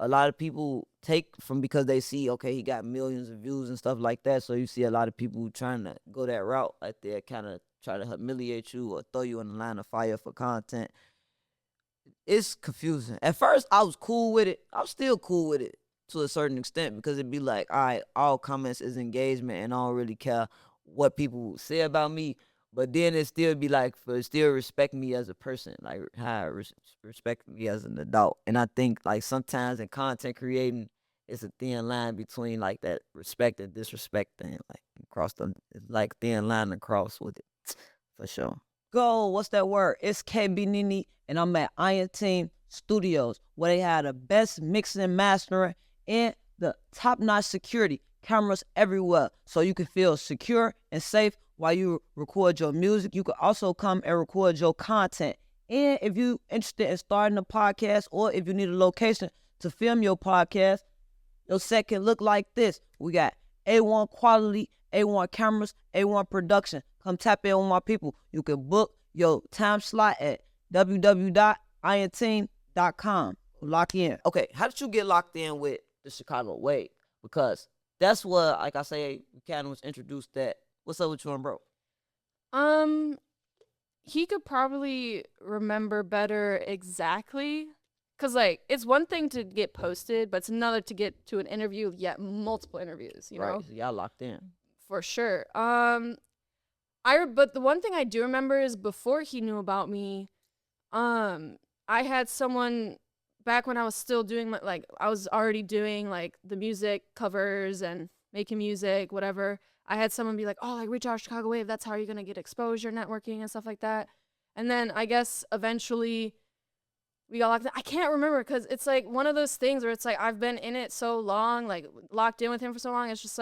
a lot of people take from because they see, okay, he got millions of views and stuff like that. So you see a lot of people trying to go that route, like they kind of try to humiliate you or throw you in the line of fire for content. It's confusing. At first, I was cool with it. I'm still cool with it to a certain extent because it'd be like, all right, all comments is engagement, and I don't really care what people say about me. But then it still be like, for still respect me as a person, like how respect me as an adult. And I think like sometimes in content creating, it's a thin line between like that respect and disrespect thing, like across the, it's like thin line across with it, for sure. Go, what's that word? It's KB Nene, and I'm at Iron Team Studios, where they have the best mixing and mastering and the top-notch security, cameras everywhere, so you can feel secure and safe while you record your music. You can also come and record your content. And if you're interested in starting a podcast, or if you need a location to film your podcast, your set can look like this. We got A1 quality, A1 cameras, A1 production. Come tap in with my people. You can book your time slot at www.ionteam.com. Lock in. Okay, how did you get locked in with the Chicago Wave? Because that's what, like I say, kind of was introduced that. What's up with you and bro? He could probably remember better exactly. Cause like it's one thing to get posted, but it's another to get to an interview, yet multiple interviews, you know? Right, so y'all locked in. For sure. But the one thing I do remember is before he knew about me, I had someone back when I was still doing I was already doing like the music covers and making music, whatever. I had someone be like, oh, like reach out Chicago Wave. That's how you're gonna get exposure, networking, and stuff like that. And then I guess eventually we got locked in. I can't remember because it's like one of those things where it's like I've been in it so long, like locked in with him for so long. It's just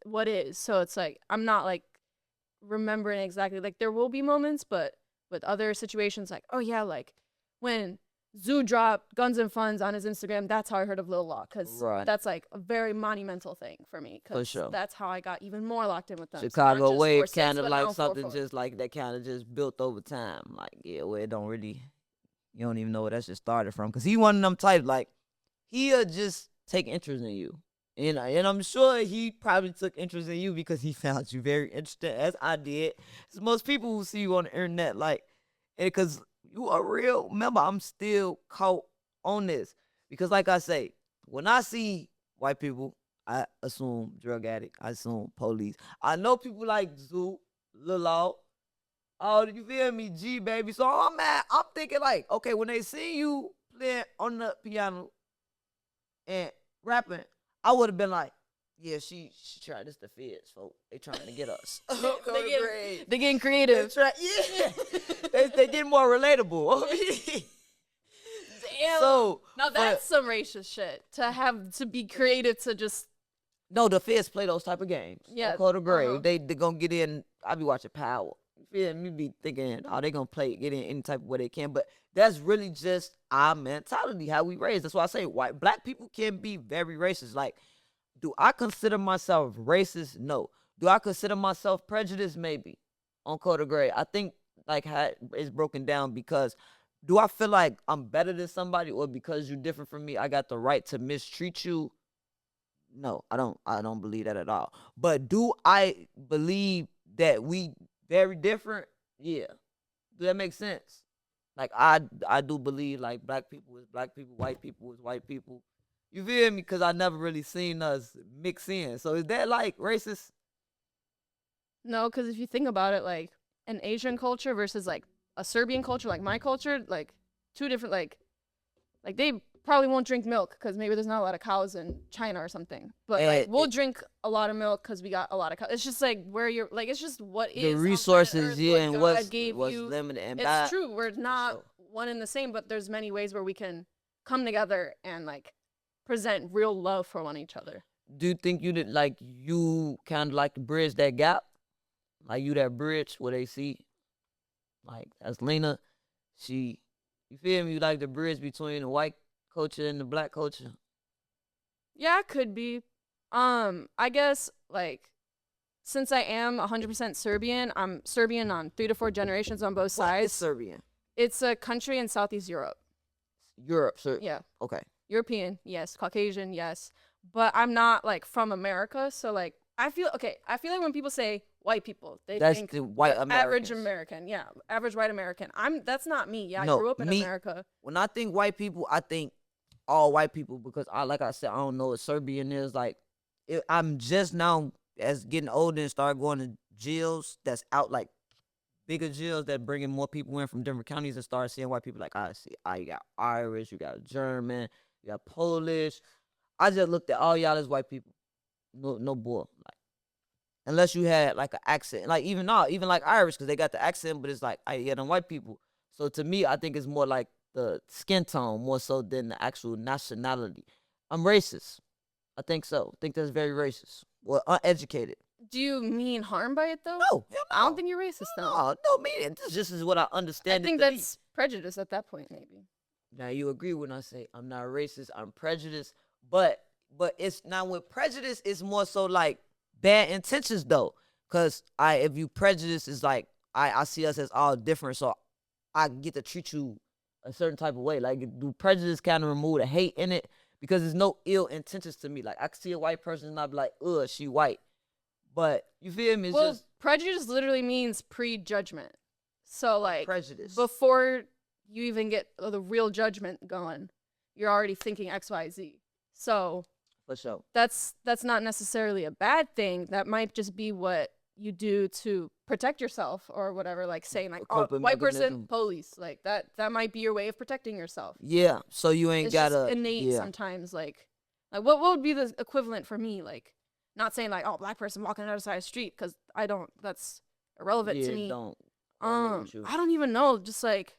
what is. So it's like I'm not like remembering exactly. Like there will be moments, but with other situations, like oh yeah, like when Zoo dropped Guns and Funds on his Instagram, that's how I heard of Lil Law, because that's like a very monumental thing for me, because that's how I got even more locked in with them. Chicago Wave kind of like something just like that, kind of just built over time. Like, yeah, where it don't really, you don't even know where that shit started from. Because he one of them type, like, he'll just take interest in you. And I'm sure he probably took interest in you because he found you very interesting, as I did. So most people who see you on the internet, like, because you are real. Remember, I'm still caught on this. Because like I say, when I see white people, I assume drug addict, I assume police. I know people like Zoo, Lil Law, oh, you feel me, G, baby. So I'm thinking like, okay, when they see you playing on the piano and rapping, I would have been like, yeah, she tried this the feds, folks. They trying to get us. They getting creative. They get more relatable. Damn. So now that's some racist shit. To be creative to just. No, the feds play those type of games. Yeah. Call the grave. They gonna get in. I be watching Power. You feel me? Be thinking, oh, they gonna get in any type of way they can. But that's really just our mentality, how we raised. That's why I say black people can be very racist. Like, do I consider myself racist? No. Do I consider myself prejudiced? Maybe. On Code of Gray. I think like how it's broken down because do I feel like I'm better than somebody, or because you're different from me, I got the right to mistreat you? No, I don't believe that at all. But do I believe that we very different? Yeah. Do that make sense? Like I do believe like black people is black people, white people is white people. You feel me? Because I never really seen us mix in. So is that like racist? No, because if you think about it, like an Asian culture versus like a Serbian culture, like my culture, like two different, like they probably won't drink milk because maybe there's not a lot of cows in China or something. But like, we'll drink a lot of milk because we got a lot of cows. It's just like where you're, like, it's just what is. The resources, yeah, and what's you. Limited. And it's true. We're not one and the same, but there's many ways where we can come together and like present real love for one each other. Do you think you did like you kind of like to bridge that gap? Like you that bridge where they see, like as Lena, she, you feel me? You like the bridge between the white culture and the black culture. Yeah, it could be. I guess like since I am 100% Serbian, I'm Serbian on 3 to 4 generations on both What is sides. Serbian? It's a country in Southeast Europe. Europe, sir. Yeah. Okay. European, yes. Caucasian, yes. But I'm not like from America, so like I feel like when people say white people, they That's think the white average Americans. American, yeah, average white American. That's not me. Yeah, I No, grew up in me- America. When I think white people, I think all white people because like I said, I don't know what Serbian is. Like, I'm just now as getting older and start going to jails that's out like bigger jails that bringing more people in from different counties and start seeing white people like I see. You got Irish, you got German, you got Polish. I just looked at all y'all as white people. No bull. Like, unless you had like an accent, like even like Irish, because they got the accent, but it's like yeah, them white people. So to me, I think it's more like the skin tone more so than the actual nationality. I'm racist. I think so. I think that's very racist. Well, uneducated. Do you mean harm by it though? No, hell I don't no. think you're racist though. No, mean this just is what I I understand. think it to be. that's prejudice at that point, maybe. Now you agree when I say I'm not racist, I'm prejudiced, but it's now with prejudice, it's more so like bad intentions though, cause if you prejudice is like I see us as all different, so I get to treat you a certain type of way. Like do prejudice kind of remove the hate in it because there's no ill intentions to me. Like I can see a white person and I be like, ugh, she white, but you feel me? It's Well, just prejudice literally means prejudgment. So like prejudice. before you even get the real judgment going, you're already thinking X, Y, Z. So For sure. that's not necessarily a bad thing. That might just be what you do to protect yourself or whatever. Like saying like, A oh, coping white person, mechanism. police. Like that might be your way of protecting yourself. Yeah, so you ain't It's gotta just innate yeah. sometimes. Like what would be the equivalent for me? Like not saying like, oh, black person walking on the other side of the street, because I don't. That's irrelevant yeah, to me. don't. I don't even know. Just like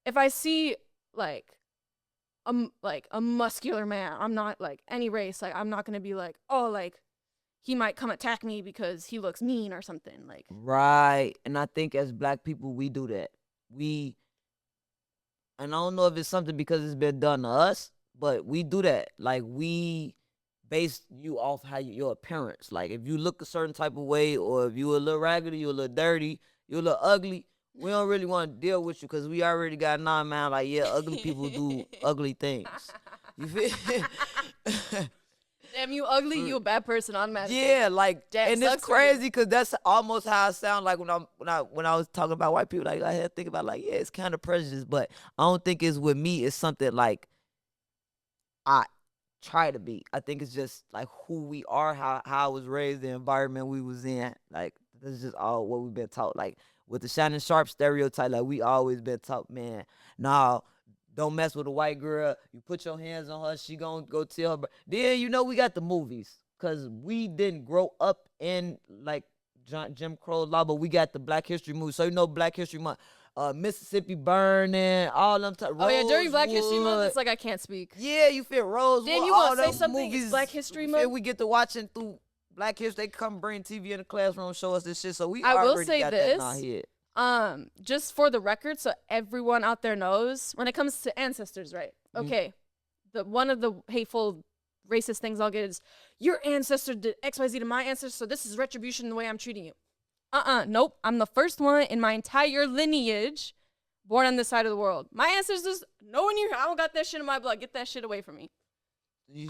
if I see like a muscular man, I'm not like any race. Like I'm not gonna be like, oh, like he might come attack me because he looks mean or something. Like Right. And I think as black people, we do that. And I don't know if it's something because it's been done to us, but we do that. Like we base you off how your appearance. Like if you look a certain type of way, or if you a little raggedy, you a little dirty, you a little ugly, we don't really want to deal with you because we already got 9 man. Like yeah, ugly people do ugly things. You feel? damn, you ugly, you a bad person automatically. Yeah, like, That and it's sucks for you. crazy because that's almost how I sound like when I was talking about white people. Like I had to think about like, yeah, it's kind of prejudice, but I don't think it's with me. It's something like I try to be. I think it's just like who we are, how I was raised, the environment we was in. Like that's just all what we've been taught. Like with the Shannon Sharp stereotype, like we always been taught, man, nah, don't mess with a white girl. You put your hands on her, she gonna go tell her. Then we got the movies, cause we didn't grow up in like Jim Crow law, but we got the Black History movies. So Black History Month, Mississippi Burning, all them. Oh yeah, during Black History Month, Rosewood. it's like I can't speak. Yeah, you feel Rosewood. Damn, you all gonna say them something? It's movies, Black History you feel Month? we get to watching through Black History. They come bring TV in the classroom, show us this shit. So we I will already say got this. that in our head. Just for the record, so everyone out there knows, when it comes to ancestors, right? Mhm. Okay, one of the hateful, racist things I'll get is your ancestor did XYZ to my ancestor, so this is retribution the way I'm treating you. Nope. I'm the first one in my entire lineage born on this side of the world. My ancestors, no one here. I don't got that shit in my blood. Get that shit away from me.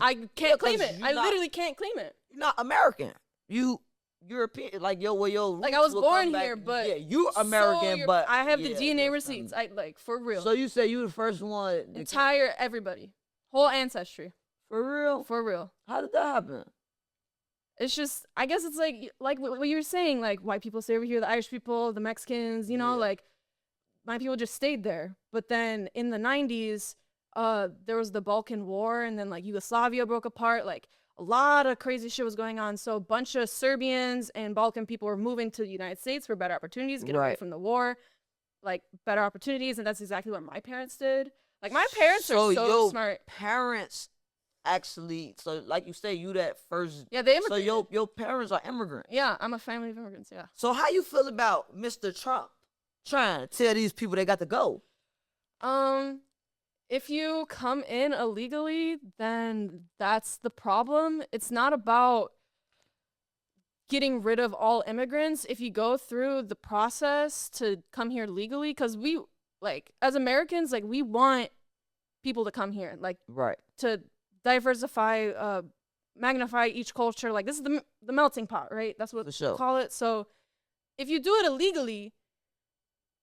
I can't claim it. I literally can't claim it. You're not American. You European. Like your Like I was roots will born come back. here, but yeah, you American, but I have the yeah, DNA that's receipts. I like for real. So you say you the first one? Entire everybody, whole ancestry, For real? for real. How did that happen? It's just, I guess it's like what you were saying, like white people stay over here, the Irish people, the Mexicans, Yeah. like my people just stayed there. But then in the 90s, there was the Balkan War, and then like Yugoslavia broke apart. Like a lot of crazy shit was going on. So a bunch of Serbians and Balkan people were moving to the United States for better opportunities, get away Right. from the war, like better opportunities. And that's exactly what my parents did. Like my parents are so your smart. parents actually, so like you say, you that first. Yeah, they So immigrated. your parents are immigrants. Yeah, I'm a family of immigrants. Yeah. So how you feel about Mr. Trump trying to tell these people they got to go? If you come in illegally, then that's the problem. It's not about getting rid of all immigrants. If you go through the process to come here legally, because we, like, as Americans, like, we want people to come here, like, Right. to diversify, magnify each culture. Like, this is the melting pot, right? That's what For sure. we call it. So if you do it illegally,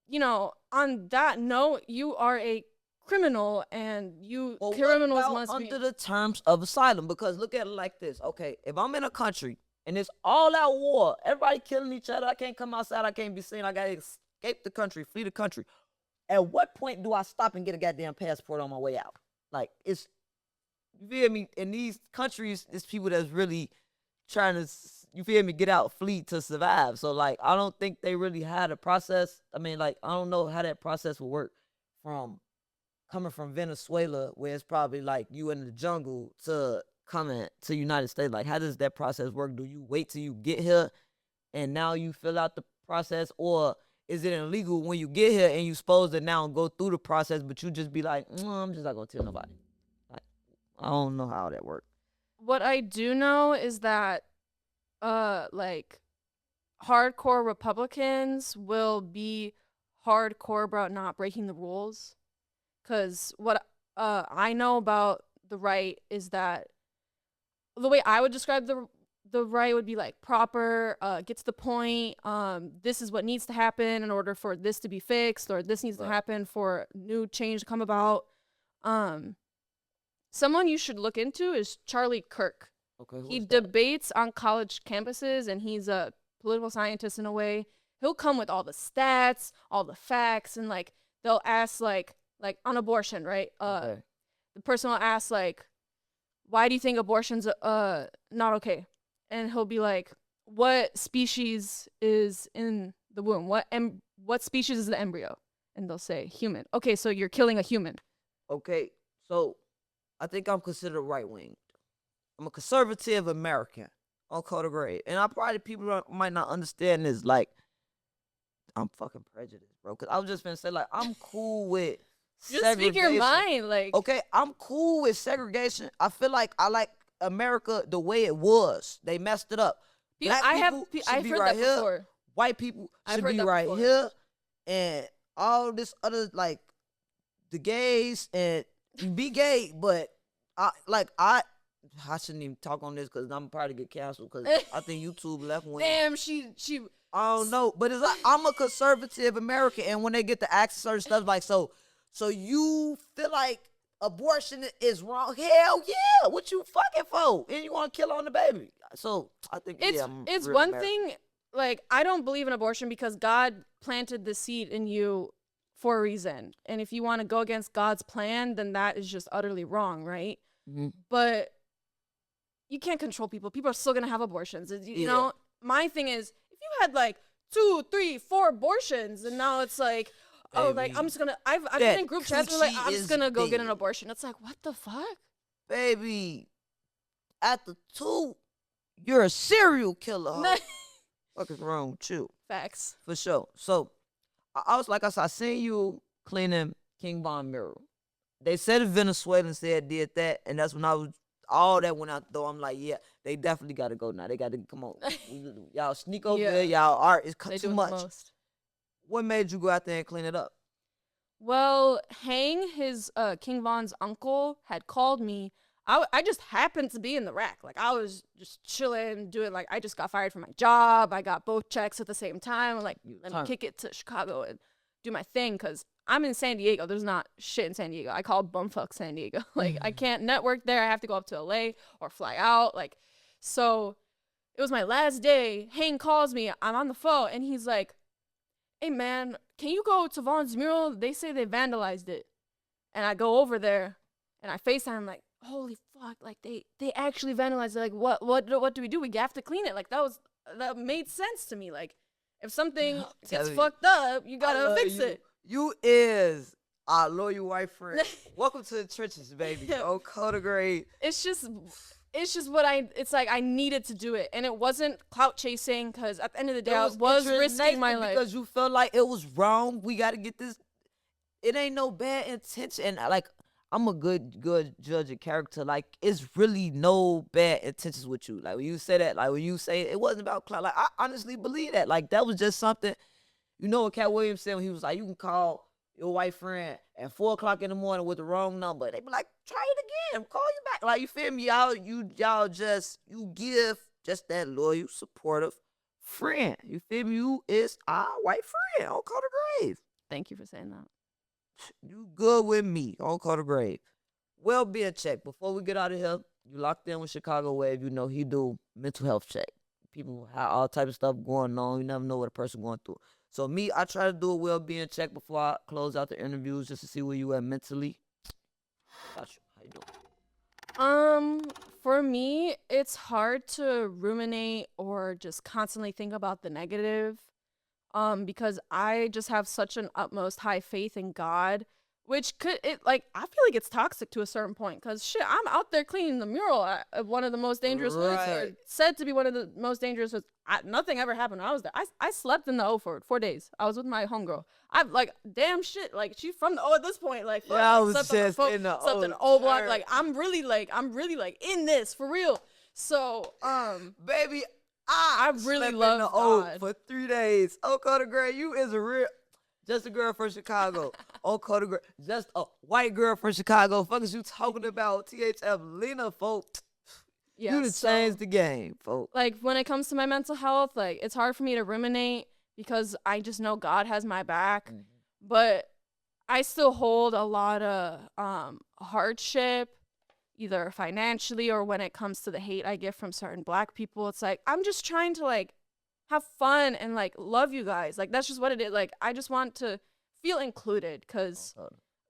you know, on that note, you are a criminal, and Well, criminals what about must under be. the terms of asylum? Because look at it like this. Okay, if I'm in a country and it's all out war, everybody killing each other, I can't come outside, I can't be seen, I gotta escape the country, flee the country. At what point do I stop and get a goddamn passport on my way out? Like, it's, you feel me? In these countries, it's people that's really trying to, you feel me, get out, flee to survive. So, like, I don't think they really had a process. I mean, like, I don't know how that process will work from coming from Venezuela, where it's probably like you in the jungle, to coming to United States. Like, how does that process work? Do you wait till you get here and now you fill out the process, or is it illegal when you get here and you supposed to now go through the process, but you just be like, I'm just not gonna tell nobody? Like, I don't know how that works. What I do know is that, like, hardcore Republicans will be hardcore about not breaking the rules. Because what I know about the right is that the way I would describe the right would be like proper, get to the point. This is what needs to happen in order for this to be fixed, or this needs to happen for new change to come about. Someone you should look into is Charlie Kirk. Okay, He debates on college campuses, and he's a political scientist in a way. He'll come with all the stats, all the facts, and like they'll ask like on abortion, right? Okay. The person will ask like, why do you think abortion's not okay? And he'll be like, what species is in the womb? What species is the embryo? And they'll say human. Okay, so you're killing a human. Okay, so I think I'm considered right wing. I'm a conservative American on Coda Grade, and I probably people might not understand this. Like, I'm fucking prejudiced, bro. Cause I was just gonna say, like, I'm cool with Just segregation. speak your mind, like. Okay, I'm cool with segregation. I feel like I like America the way it was. They messed it up. Black people should I've be heard right that here. before. White people I've should heard be that right before. here, and all this other, like, the gays, and be gay, but I shouldn't even talk on this because I'm probably get canceled because I think YouTube left wing. Damn, she. I don't know, but it's like, I'm a conservative American, and when they get to ask certain stuff, like, so you feel like abortion is wrong? Hell yeah! What you fucking for? And you want to kill on the baby? So I think It's one thing. Like, I don't believe in abortion because God planted the seed in you for a reason, and if you want to go against God's plan, then that is just utterly wrong, right? Mm-hmm. But you can't control people. People are still gonna have abortions. You know, my thing is, if you had like 2, 3, 4 abortions, and now it's like, oh, like I'm just gonna. I've been in group chats where like I'm just gonna go get an abortion. It's like, what the fuck, baby? At the 2, you're a serial killer. Huh? What is wrong with you? Facts. For sure. So I was like, I said, I seen you cleaning King Von mural. They said a Venezuelan said did that, and that's when all that went out the door. I'm like, yeah, they definitely got to go now. They got to come on. Y'all sneak over there. Y'all art is too much. What made you go out there and clean it up? Well, Hang, his King Von's uncle, had called me. I just happened to be in the rack. Like, I was just chilling, doing, like, I just got fired from my job. I got both checks at the same time. I'm like, let me kick it to Chicago and do my thing, because I'm in San Diego. There's not shit in San Diego. I call bumfuck San Diego. Like, I can't network there. I have to go up to LA or fly out. Like, so it was my last day. Hang calls me. I'm on the phone, and he's like, hey, man, can you go to Vaughn's mural? They say they vandalized it. And I go over there, and I FaceTime. I'm like, holy fuck, like, they actually vandalized it. Like, what do we do? We have to clean it. Like, that made sense to me. Like, if something gets fucked up, you gotta fix it. You is Our loyal white friend. Welcome to the trenches, baby. Oh, Coda grade. It's just what it's like I needed to do it, and it wasn't clout chasing, because at the end of the day I was risking my life because you felt like it was wrong. We got to get this. It ain't no bad intention. Like, I'm a good judge of character. Like, it's really no bad intentions with you. Like, when you say that, like when you say it wasn't about clout, like I honestly believe that. Like, that was just something. You know what Cat Williams said when he was like, you can call your white friend at 4 o'clock in the morning with the wrong number. They be like, try it again. Call you back. Like, you feel me? Y'all just, you give just that loyal, supportive friend. You feel me? You is our white friend on Call the Grave. Thank you for saying that. You good with me on Call the Grave. Well-being check. Before we get out of here, you locked in with Chicago Wave. You know he do mental health check. People have all type of stuff going on. You never know what a person going through. So me, I try to do a well-being check before I close out the interviews just to see where you at mentally. Got you. How you doing? For me, it's hard to ruminate or just constantly think about the negative. Because I just have such an utmost high faith in God, which I feel like it's toxic to a certain point, because shit, I'm out there cleaning the mural at one of the most dangerous woods, or said to be one of the most dangerous woods. Nothing ever happened when I was there. I slept in the O for 4 days. I was with my homegirl. I'm like, damn shit, like she's from the O at this point. Like, fuck, yeah, I was slept just on in the slept in the O block. Like, I'm really in this for real. So, baby, I really love God. For 3 days. Oh, Coda Gray, you is just a girl from Chicago. Oh, Coda Gray, just a white girl from Chicago. Fuck is you talking about? THF, Lena, folks. Yeah, you done changed the game, folks. Like, when it comes to my mental health, like, it's hard for me to ruminate because I just know God has my back. Mm-hmm. But I still hold a lot of hardship, either financially or when it comes to the hate I get from certain Black people. It's like, I'm just trying to, like, have fun and, like, love you guys. Like, that's just what it is. Like, I just want to feel included, because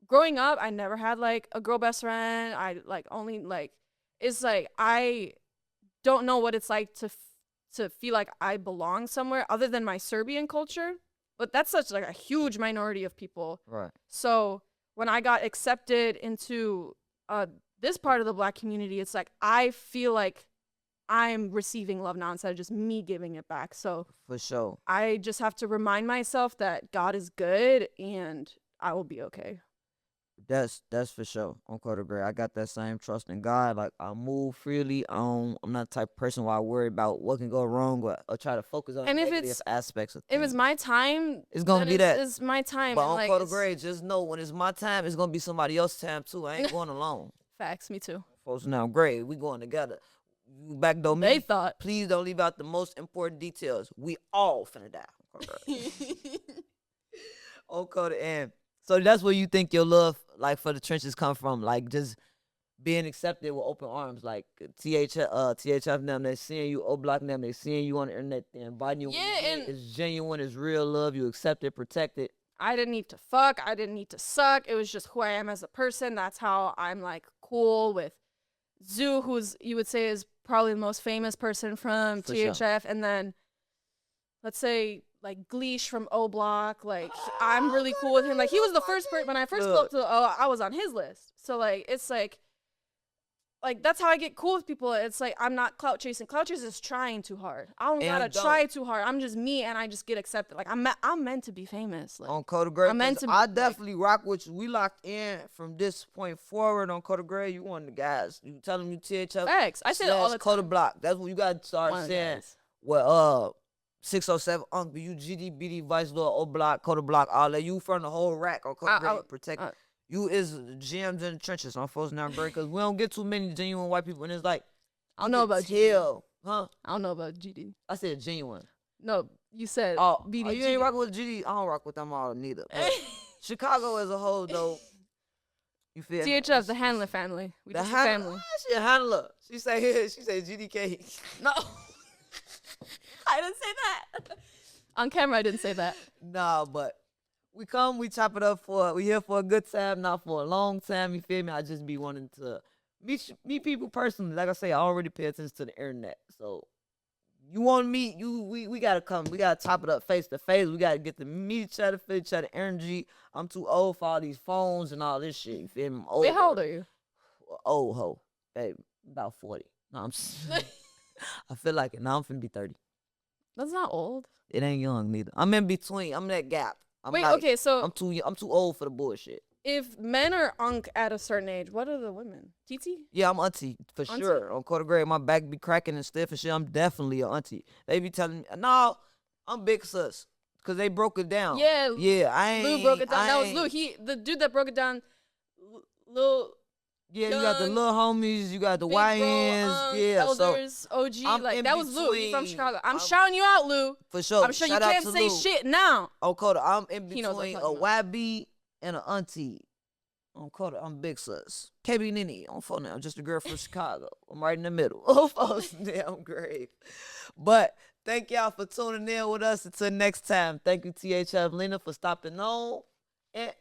growing up, I never had, like, a girl best friend. I, like, only, like, it's like, I don't know what it's like to feel like I belong somewhere other than my Serbian culture. But that's such, like, a huge minority of people. Right. So when I got accepted into this part of the Black community, it's like I feel like I'm receiving love now instead of just me giving it back. So for sure, I just have to remind myself that God is good and I will be okay. That's for sure. On Coda Gray, I got that same trust in God. Like, I move freely. I'm not the type of person where I worry about what can go wrong, or try to focus on negative aspects of things. If it's my time, it's gonna be that. It's my time. But on Coda Gray, just know when it's my time, it's gonna be somebody else's time too. I ain't going alone. Facts, me too. Folks, now great, we going together. You backdoor me. They thought. Please don't leave out the most important details. We all finna die. On Coda, and so that's where you think your love, like, for the trenches come from, like, just being accepted with open arms, like THF them, they seeing you, O-Block them, they seeing you on the internet, they inviting you. Yeah, and it's genuine, it's real love. You accept it, protect it. I didn't need to fuck. I didn't need to suck. It was just who I am as a person. That's how I'm, like, cool with Zoo, who's, you would say, is probably the most famous person from THF. Sure. And then, let's say, like, Gleesh from O Block. Like, I'm really cool with him. Like, he was the first person, when I first spoke to I was on his list. So, like, it's like, that's how I get cool with people. It's like, I'm not clout chasing. Clout chasing is trying too hard. I don't gotta try too hard. I'm just me, and I just get accepted. Like, I'm meant to be famous. Like, on Coda Gray, I'm meant to. I definitely rock with you. We locked in from this point forward on Coda Gray. You one of the guys. You tell them you THF. Facts. I say it all the time. Coda Block. That's what you gotta start saying. Well, 607 Uncle, you GDBD, Vice Lord, O Block, Coda Block, all that. You from the whole rack on Coda Gray. Protect. You is GMs in the trenches on folks now, great, because we don't get too many genuine white people, and it's like, I don't know about GD. Huh? I don't know about GD. I said genuine. No, you said BD. Oh, you ain't rocking with GD. I don't rock with them all neither. Chicago as a whole, though, you feel THF, the Handler family. We just a family. She a handler. She say GDK. No. I didn't say that. On camera, I didn't say that. Nah, but we come, we chop it up we here for a good time, not for a long time, you feel me? I just be wanting to meet people personally. Like I say, I already pay attention to the internet. So You want to meet you? We gotta come. We gotta top it up face to face. We gotta get to meet each other, feel each other energy. I'm too old for all these phones and all this shit. You feel me? I'm Wait, how old older. are you? Old ho, baby, about 40. No, I feel like it. Now I'm finna be 30. That's not old. It ain't young neither. I'm in between. I'm in that gap. Wait, okay, so I'm too old for the bullshit. if men are unk at a certain age, what are the women? TT? Yeah, I'm auntie for Auntie? sure. On quarter grade, my back be cracking and stiff and shit. I'm definitely a auntie. They be telling me, no, I'm big sus. Cause they broke it down. Yeah, Yeah, I ain't. Lou broke it down. I That was ain't- Lou. The dude that broke it down, Lil Yeah, you got the Young, little homies, you got the Big Bro, YNs. Yeah, so Elders, OG. I'm Like in that was Lou. You from between. Chicago. I'm shouting you out, Lou. for sure. I'm sure Shout you out can't to say Lou. shit now. Oh, Coda, I'm in He knows what I'm between a talking YB and an auntie. On Coda, I'm big sus. KB Nene on phone now, just a girl from Chicago. I'm right in the middle. Oh, folks, damn great. But thank y'all for tuning in with us. Until next time, thank you THF Lena for stopping on. And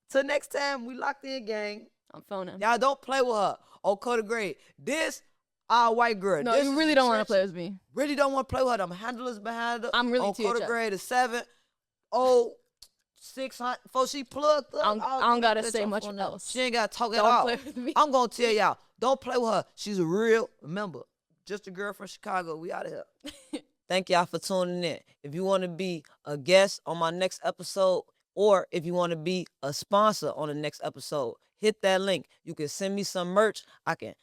till next time, we locked in, gang. I'm phoning. Y'all don't play with her. Oh, Coda Grade. This our white girl. No, This you is really the don't want to church- play with me. Really don't want to play with her. Them handlers behind her. I'm really on Coda THF. Grade is 7. Oh, 600. Before she plugged up. I don't gotta bitch, say I'm much phone else. She ain't got to talk at Don't all. play with me. I'm going to tell y'all. Don't play with her. She's a real, remember, just a girl from Chicago. We out of here. Thank y'all for tuning in. If you want to be a guest on my next episode, or if you want to be a sponsor on the next episode, hit that link. You can send me some merch. I can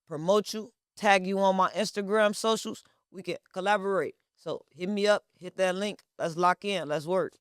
promote you, tag you on my Instagram socials. We can collaborate. So hit me up, hit that link. Let's lock in. Let's work.